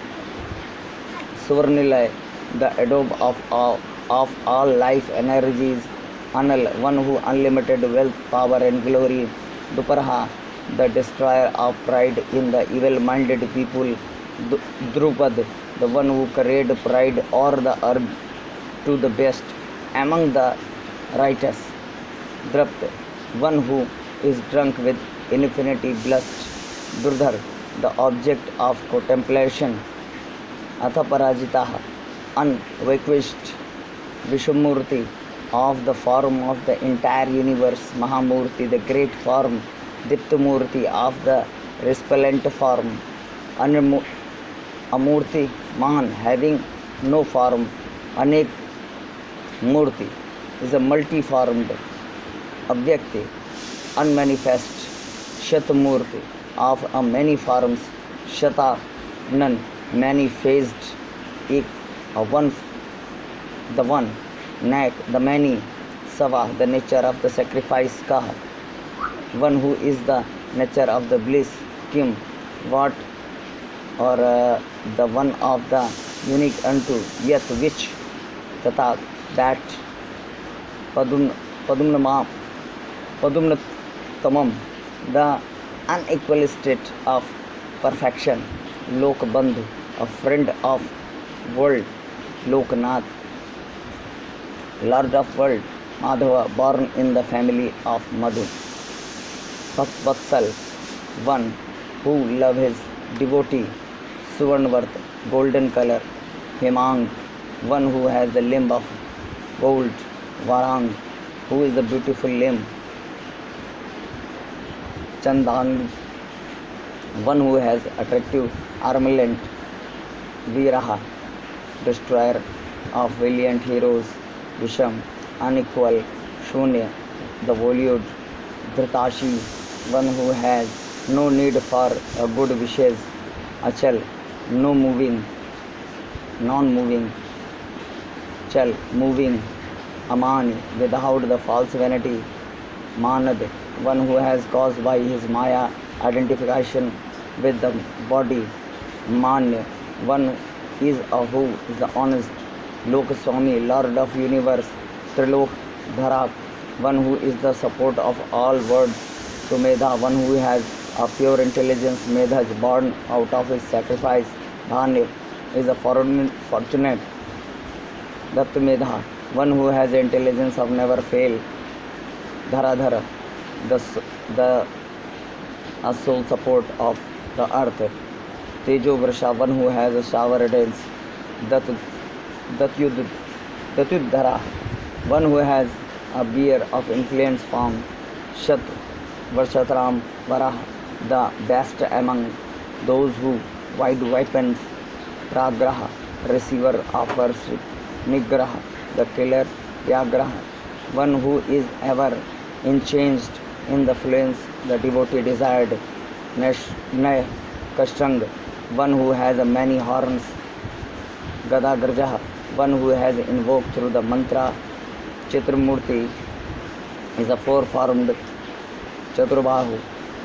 Suvarnilay, the adobe of all life energies. Anal, one who unlimited wealth, power and glory. Duparha, the destroyer of pride in the evil-minded people. Drupad, the one who carried pride or the urge to the best among the righteous. Drapt, one who is drunk with infinity lust. Durdhar, the object of contemplation. Athaparajitaha, unvanquished. Vishwamurti, of the form of the entire universe, Mahamurti, the great form, Diptamurti of the resplendent form, Amurti, Man, having no form, Anek Murti is a multi-formed, Abhyakti, unmanifest, Shatamurti of a many forms, Shata, none, many-faced, Ek, a one, the one, Nak, the many, Sava, the nature of the sacrifice, Kah, one who is the nature of the bliss, Kim, what, or the one of the unique unto, Yet, which, Tata, that, Padumnamam, Padumnatamam, the unequal state of perfection, Lokbandhu, a friend of world, Loknath, Lord of world, Madhava, born in the family of Madhu, Bhaktvatsal, one who loves his devotee, Suvarnvart, golden color, Hemang, one who has the limb of gold, Varang, who is the beautiful limb, Chandang, one who has attractive armament, Viraha, destroyer of valiant heroes, Visham, unequal, Shunya, the volute, Dhritashi, one who has no need for good wishes, Achal, no moving, non-moving, Chal, moving, Amani, without the false vanity, Manad, one who has caused by his Maya identification with the body, Manya, one is a who is the honest, Lokaswami, Lord of universe, Trilok Dharak, one who is the support of all words, Sumedha, one who has a pure intelligence, Medhaj, born out of his sacrifice, Dhanya is a fortunate, Dattamedha, one who has the intelligence of never fail, Dharadhara, the sole support of the earth, Tejo Vrasha, one who has a shower dance, Datyudhara, one who has a beer of influence form, Shat Varshatram Varaha, the best among those who wide weapons, Pragraha, receiver of worship, Nigraha, the killer, Vyagraha, one who is ever enchanged in the flames the devotee desired, Nay Kashtang, one who has many horns, Gadagrajaha, one who has invoked through the mantra, Chitramurti is a four-formed, Chaturbahu,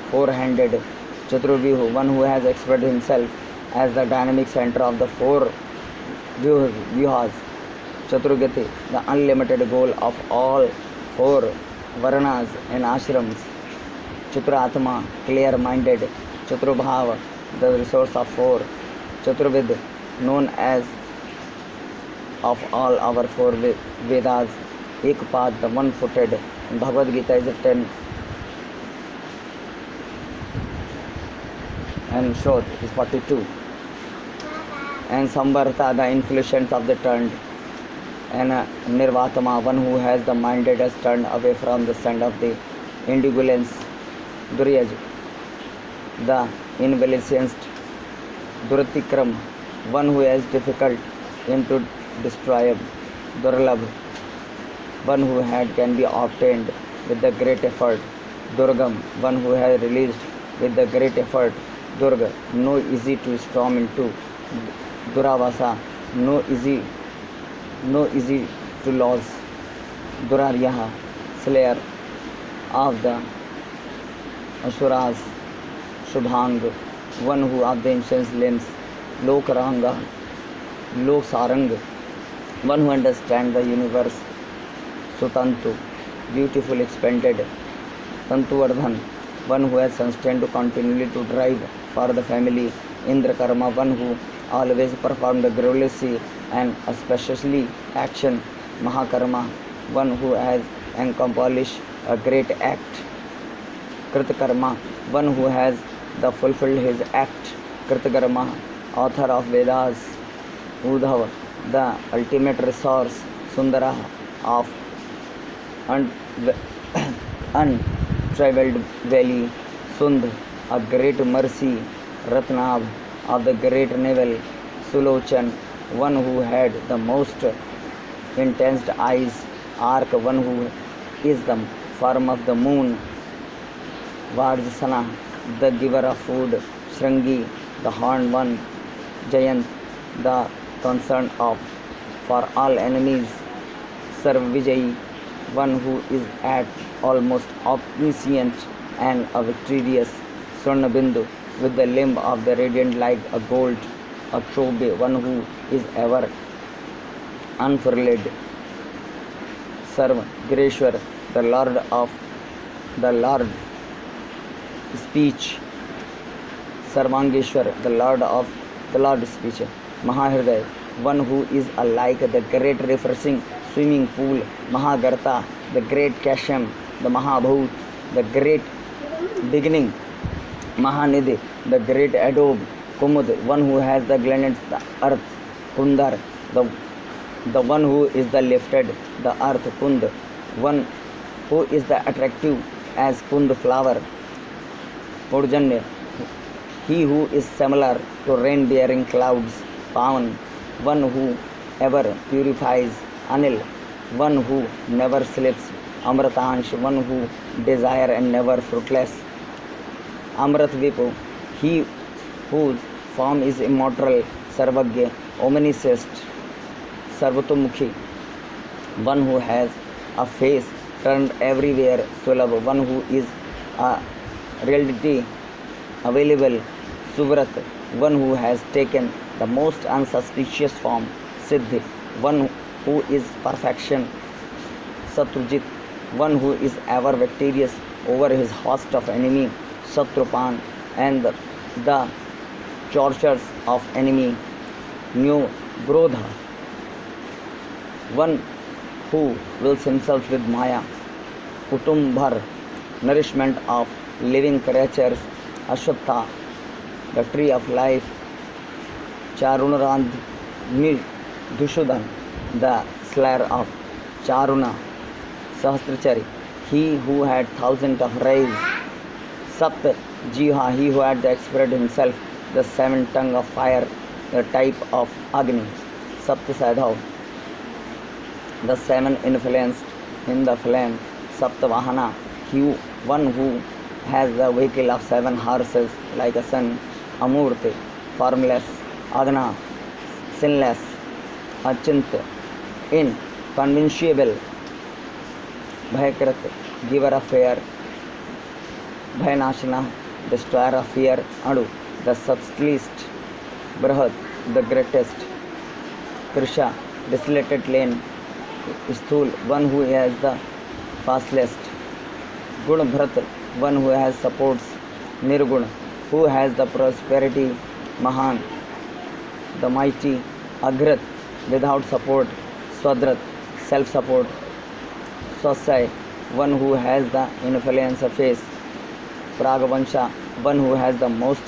four-handed, Chaturvihu, one who has expressed himself as the dynamic center of the four Vyuhas, Chaturgati, the unlimited goal of all four Varanas and Ashrams, Chaturatma, clear-minded, Chaturabhava, the resource of four, Chaturvid, known as of all our four Vedas, Ekpad, the one-footed, and Bhagavad Gita is a 10, and Shrot is 42, and Samvarta, the influence of the turned, and Nirvatama, one who has the minded has turned away from the sand of the indulgence, Duryaj, the invalescent, Duratikram, one who has difficult into destroy, Durlabh, one who can be obtained with the great effort, Durgam, one who has released with the great effort, Durga, no easy to storm into, Duravasa, no easy to lose, Duraryaha, slayer of the Asuras, Shubhang, one who of the ancient limbs, Lokaranga, Loksarang, one who understands the universe, Sutantu, beautiful expanded, Tantuvardhan, one who has sustained to continually to drive for the family, Indra Karma, one who always performed grievously and especially action, Mahakarma, one who has accomplished a great act, Kritakarma, one who has the fulfilled his act, Kritakarma, author of Vedas, Udhava, the ultimate resource, Sundara of un- untraveled valley, Sundh, a great mercy, Ratnab of the great navel, Sulochan, one who had the most intense eyes, Ark, one who is the form of the moon, Vajsana, the giver of food, Shringi, the horned one, Jayant, the concern of for all enemies, Sarvijay, one who is at almost omniscient and a victorious, Swarnabindu, with the limb of the radiant like a gold, Akshobhe, one who is ever unfurled, Sarva, Gireshwar, the Lord speech, Sarvangeshwar, the Lord speech, Mahahriday, one who is alike the great refreshing swimming pool, Mahagarta, the great Kashyam, the Mahabhut, the great beginning, Mahanidhi, the great adobe, Kumud, one who has the gladness, the earth, Kundar, the one who is the lifted, the earth, Kund, one who is the attractive as Kund flower, Purjanya, he who is similar to rain-bearing clouds, Pavan, one who ever purifies, Anil, one who never sleeps, Amratansh, one who desire and never fruitless, Amrat Vipu, he whose form is immortal, Sarvagya, omniscient, Sarvatomukhi, one who has a face turned everywhere, Sulabh, one who is a reality available, Suvrat, one who has taken the most unsuspicious form, Siddhi, one who is perfection, Satrujit, one who is ever victorious over his host of enemy, Satrupan, and the tortures of enemy, New Grodha, one who wills himself with Maya, Kutumbhar, nourishment of living creatures, Ashwatha, the tree of life, Charunarand Dushudan, the slayer of Charuna, Sahasrachari, he who had thousands of rays, Sapt Jiha, he who had expressed himself, the seven tongue of fire, the type of Agni, Sapt Sadhav, the seven influenced in the flame, Saptavahana, one who has the vehicle of seven horses like a sun, Amurti, formless, Agna, sinless, Achint, inconceivable, Bhayakrat, giver of fear, Bhayanashana, destroyer of fear, Adu, the subtlest, Brahad, the greatest, Krisha, desolated lane, Sthul, one who has the fastless, Gun Bharat, one who has supports, Nirgun, who has the prosperity, Mahan, the mighty, Agrat, without support, Swadrat, self-support, Swasai, one who has the influence of face, Pragavansha, one who has the most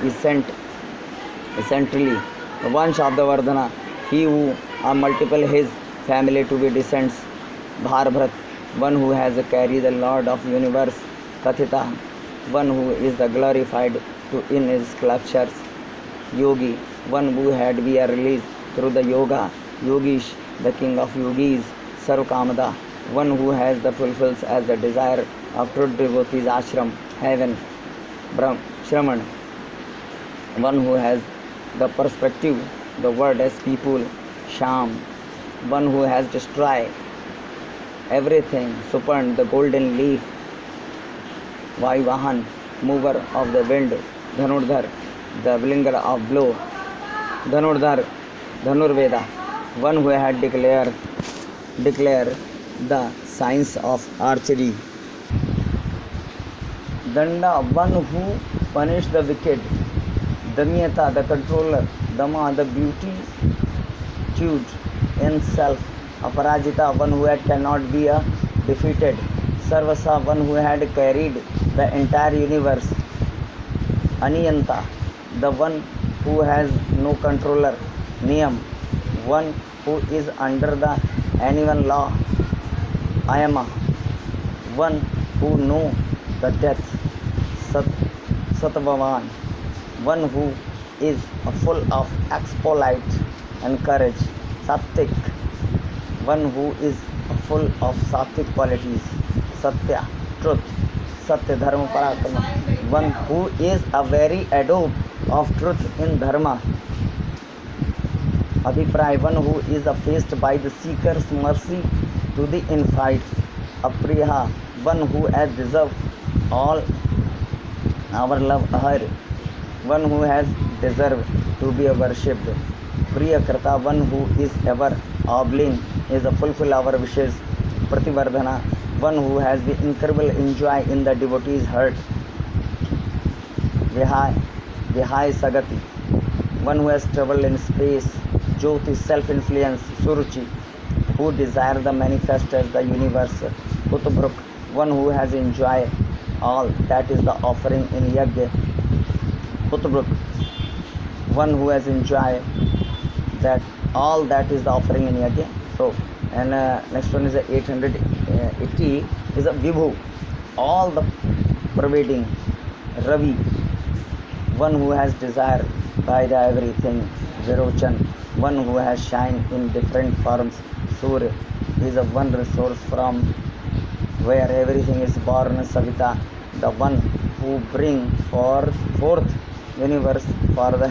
essentially, Vansha of the Vardhana, he who are multiple his family to be descends, Bharbharat, one who has carried the Lord of universe, Kathita, one who is the glorified to in his sculptures, Yogi, one who had been released through the yoga, Yogish, the king of yogis, Sarvkamada, one who has the fulfills as the desire of truth devotees, ashram, heaven, Shraman, one who has the perspective, the word as people, Sham, one who has destroyed everything, Supern, the golden leaf, Vaivahan, mover of the wind, Dhanurdhar, the blinger of blow, Dhanurdhar, Dhanurveda, one who had declared the science of archery, Danda, one who punished the wicked, Damyata, the controller, Dama, the beauty, Tude, in self, Aparajita, one who had cannot be defeated, Sarvasa, one who had carried the entire universe, Aniyanta, the one who has no controller, Niyam, one who is under the anyone law, I am one who know the death, Satvavan, one who is full of exploit and courage, Satvik, one who is full of sattvic qualities, Satya, truth, Satya Dharma Parakrama, one who is a very adopt of truth in Dharma, Abhipray, one who is faced by the seeker's mercy to the infinite, Apriya, one who has deserved all our love, her, one who has deserved to be worshipped, Priyakarta, one who is ever obliging is a fulfill our wishes, Prativardhana, one who has the incredible enjoy in the devotee's heart, Vihai Sagati, one who has traveled in space, Jyoti, self-influence, Suruchi, who desire the manifest as the universe, Utbruk, one who has enjoyed all that is the offering in Yajna, Utbruk, one who has enjoyed that all that is the offering in Yajna. So, and next one is 880 is a Vibhu, all the pervading, Ravi, one who has desire by the everything, Virochan, one who has shine in different forms, Surya, is a one resource from where everything is born, Savita, the one who bring forth universe for the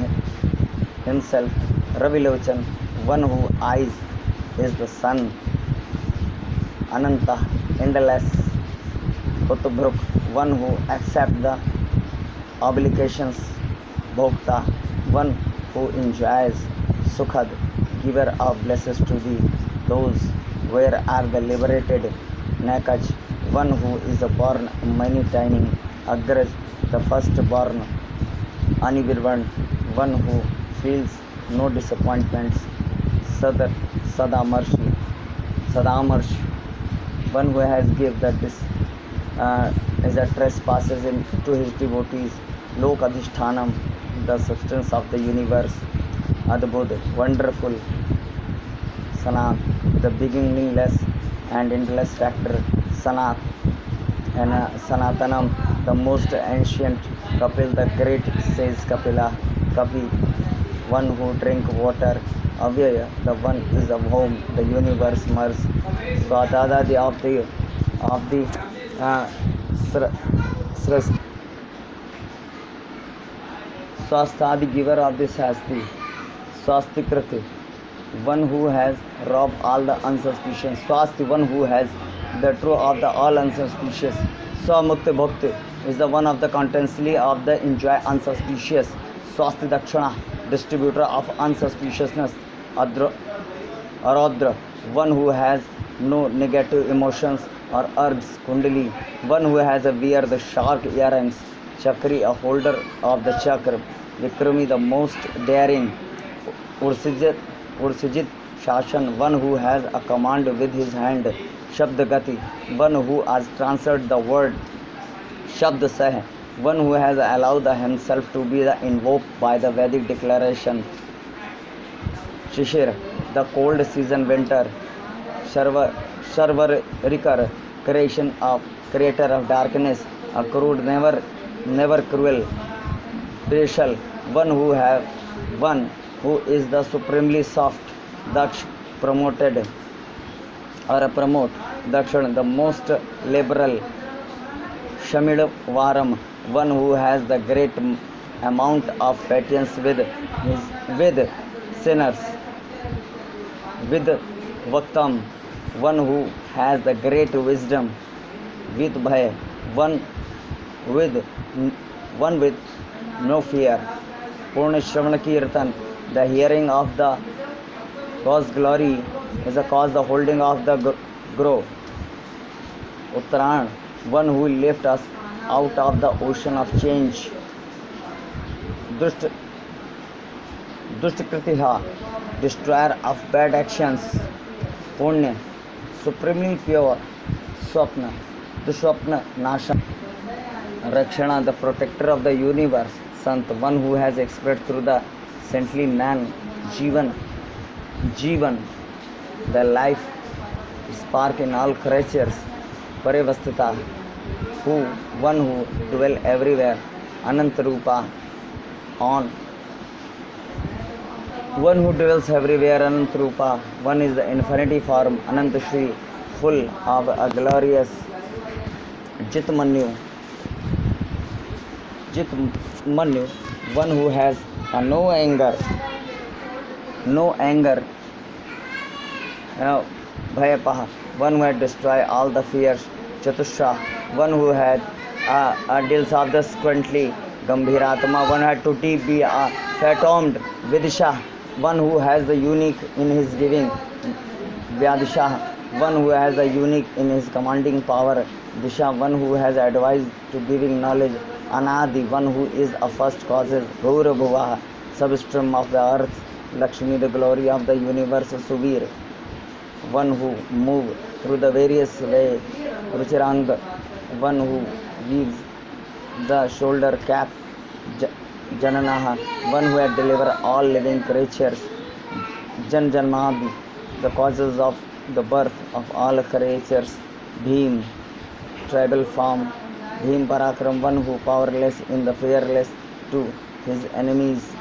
himself, Ravilochan, one who eyes is the sun, Ananta, endless, Utbruk, one who accept the obligations, Bhokta, one who enjoys, Sukhad, giver of blessings to those where are the liberated, Nakaj, one who is born many timing, Agraj, the firstborn, Anirvan, one who feels no disappointments, Sadamarshi, one who has given that this is a trespasses to his devotees, Lokadhishthanam, the substance of the universe, Adbud, wonderful, Sanat, the beginningless and endless factor, Sanat, and Sanatanam, the most ancient, Kapil, the great, says Kapila, Kapi, one who drink water, Avyaya, the one is of whom the universe merges, Swadada, the of the Swastha, the giver of the Shasti, Swastikriti, one who has robbed all the unsuspicious, Swasti, one who has the true of the all unsuspicious, Swamukti Bhakti is the one of the continuously of the enjoy unsuspicious, Swasti Dakshana, distributor of unsuspiciousness, Aradra, one who has no negative emotions or urges, Kundali, one who has a wear the shark earrings, Chakri, a holder of the chakra, Vikrami, the most daring, Ursijit Shashan, one who has a command with his hand, Shabdagati, one who has transferred the word, Shabd Sah, one who has allowed himself to be invoked by the Vedic declaration, Shishir, the cold season winter, Sharvarikar, creator of darkness, a crude, never cruel, Preshal, one who is the supremely soft, Daksh, promote, Dakshan, the most liberal, Shamid Varam, one who has the great amount of patience with sinners, with Vaktam, one who has the great wisdom, with Bhay, one with no fear, Purna Shravana Kirtan, the hearing of the cause glory is a cause the holding of the grow, Uttaran, one who lifts us out of the ocean of change, Dushtakritiha, destroyer of bad actions, Punya, supremely pure, Swapna, Dushwapna Nasha, Rakshana, the protector of the universe, Sant, one who has expressed through the saintly man, Jivan, the life spark in all creatures, Parivastita, one who dwell everywhere, Anantarupa, on one who dwells everywhere, Anantarupa, one is the infinity form, Anantashri, full of a glorious Jitmanyu, one who has no anger, Bhayapaha, one who had destroyed all the fears, Chatusha, one who had deals subsequently, Gambhiratma, one had to be fathomed, Vidisha, one who has the unique in his giving, Vyadisha, one who has the unique in his commanding power, Disha, one who has advised to giving knowledge, Anadi, one who is a first causes, Gaurabhuva, substream of the earth, Lakshmi, the glory of the universe, Suvir, one who moves through the various ways, Ruchirang, one who weaves the shoulder cap, Jananaha, one who had delivered all living creatures, Janmadi, the causes of the birth of all creatures, Bhim, tribal form, Bhim Parakram, one who powerless in the fearless to his enemies,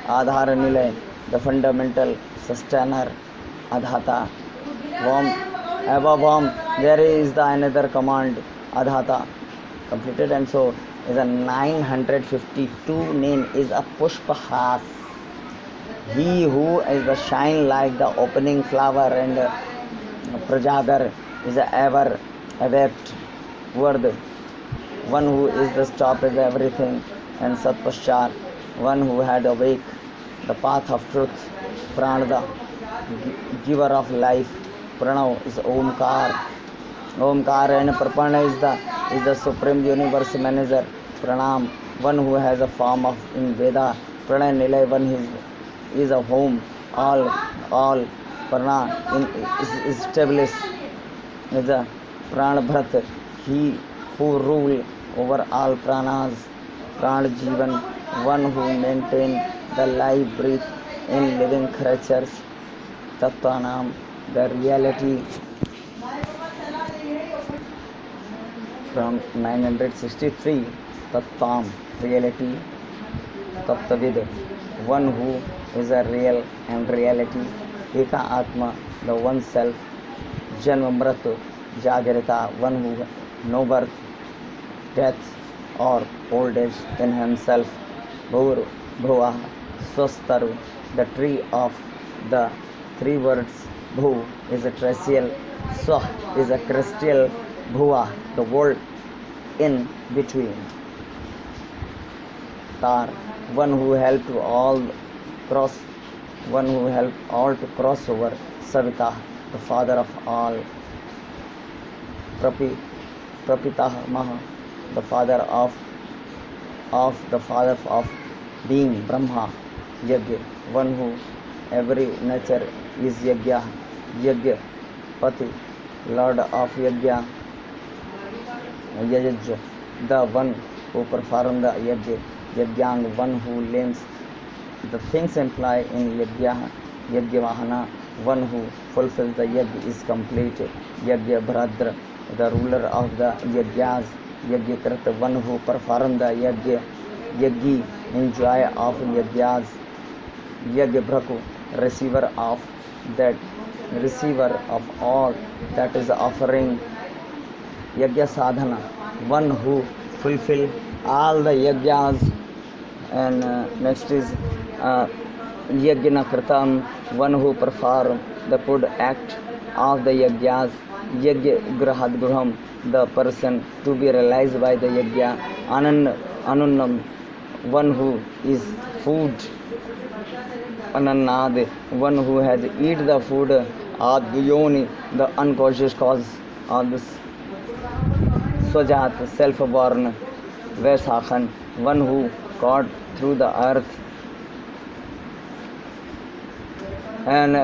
Adhar Nilay, the fundamental sustainer, Adhata, above whom there is the another command, Adhata, completed, and so is a 952 name is a Pushpahas. He who is the shine like the opening flower and Prajagar is a ever awaked word. One who is the stop is everything, and Satpashchar, one who had awake the path of truth, Pranada, giver of life, Pranav is Omkar, and Prapana is the supreme universe manager, Pranam, one who has a form of in Veda, Pranay Nilay, one is a home, all Prana is established is a Pranabhat, he who rule over all pranas, Pran Jivan, one who maintain the life breath in living creatures, Tattvanam, the reality. From 963, Tattvam, reality, Tattavid, one who is a real and reality, Eka Atma, the one self, Janma Mratu, Jagrita, one who no birth, death or old age in himself, Bhur, Bhuva, Swastaru, the tree of the three words, Bhu is a terrestrial, Swah is a crystal, Bhuva, the world in between. Tar, one who helped all to cross over. Savita, the father of all. Prapitah Maha, the father of being, Brahma. Yajna, one who every nature is Yajna. Yajna Pati, Lord of Yajna. Yajaj, the one who performs the Yajna. Yajnang, one who lends the things implied in Yajna. Yajnavahana, one who fulfills the Yajna is complete. Yajna Bharadra, the ruler of the Yajnas. Yajnakrita, one who performs the Yajna. Yajni, enjoyer of Yajnas. Yajna Bhraku, receiver of all that is offering. Yajna Sadhana, one who fulfill all the Yajnas. And next is Yajna Kritam, one who perform the good act of the Yajnas. Yajna Grahadguham, the person to be realized by the Yajna. Anannam, one who is food. Anannad, one who has eat the food. Adhyoni, the unconscious cause of this. Swajat, self-born. Vaisakhan, one who caught through the earth. And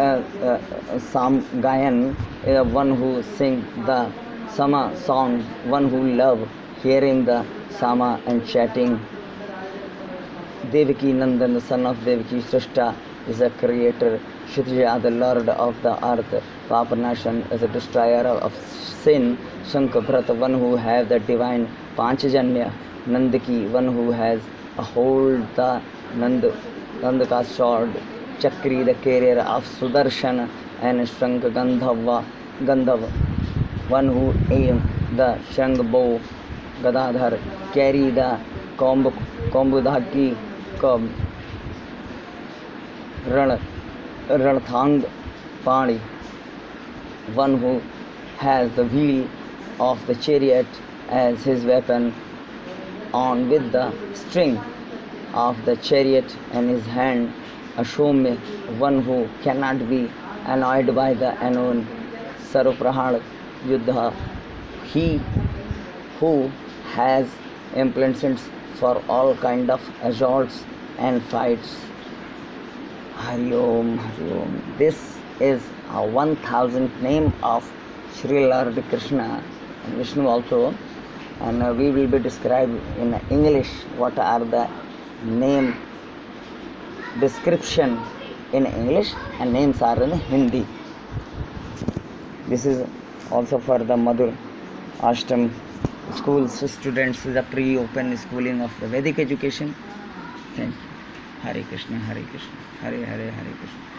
Sam Gayan is one who sing the Sama song, one who love hearing the Sama and chatting. Devaki Nandan, the son of Devaki Srishta, is a creator. Kshitija, the lord of the earth. Papanashan is a destroyer of sin. Shankabhrata, one who have the divine Panchajanya. Nandaki, one who has a hold the Nandaka sword. Chakri, the carrier of Sudarshan, and Shranga Gandhava, one who aim the Shrang bow. Gadadhar, carry the Kombudhaki Ranthang Pani, one who has the wheel of the chariot as his weapon, on with the string of the chariot in his hand. Ashomya, one who cannot be annoyed by the unknown. Sarvaprahad Yuddha, he who has implements for all kind of assaults and fights. Hari Om, Hari Om. This is a 1000th name of Sri Lord Krishna and Vishnu also, and we will be described in English what are the name description in English and names are in Hindi. This is also for the Madhur Ashram schools students, the pre-open schooling of the Vedic education. Thank you. Hare Krishna, Hare Krishna, Hare Hare, Hare Krishna.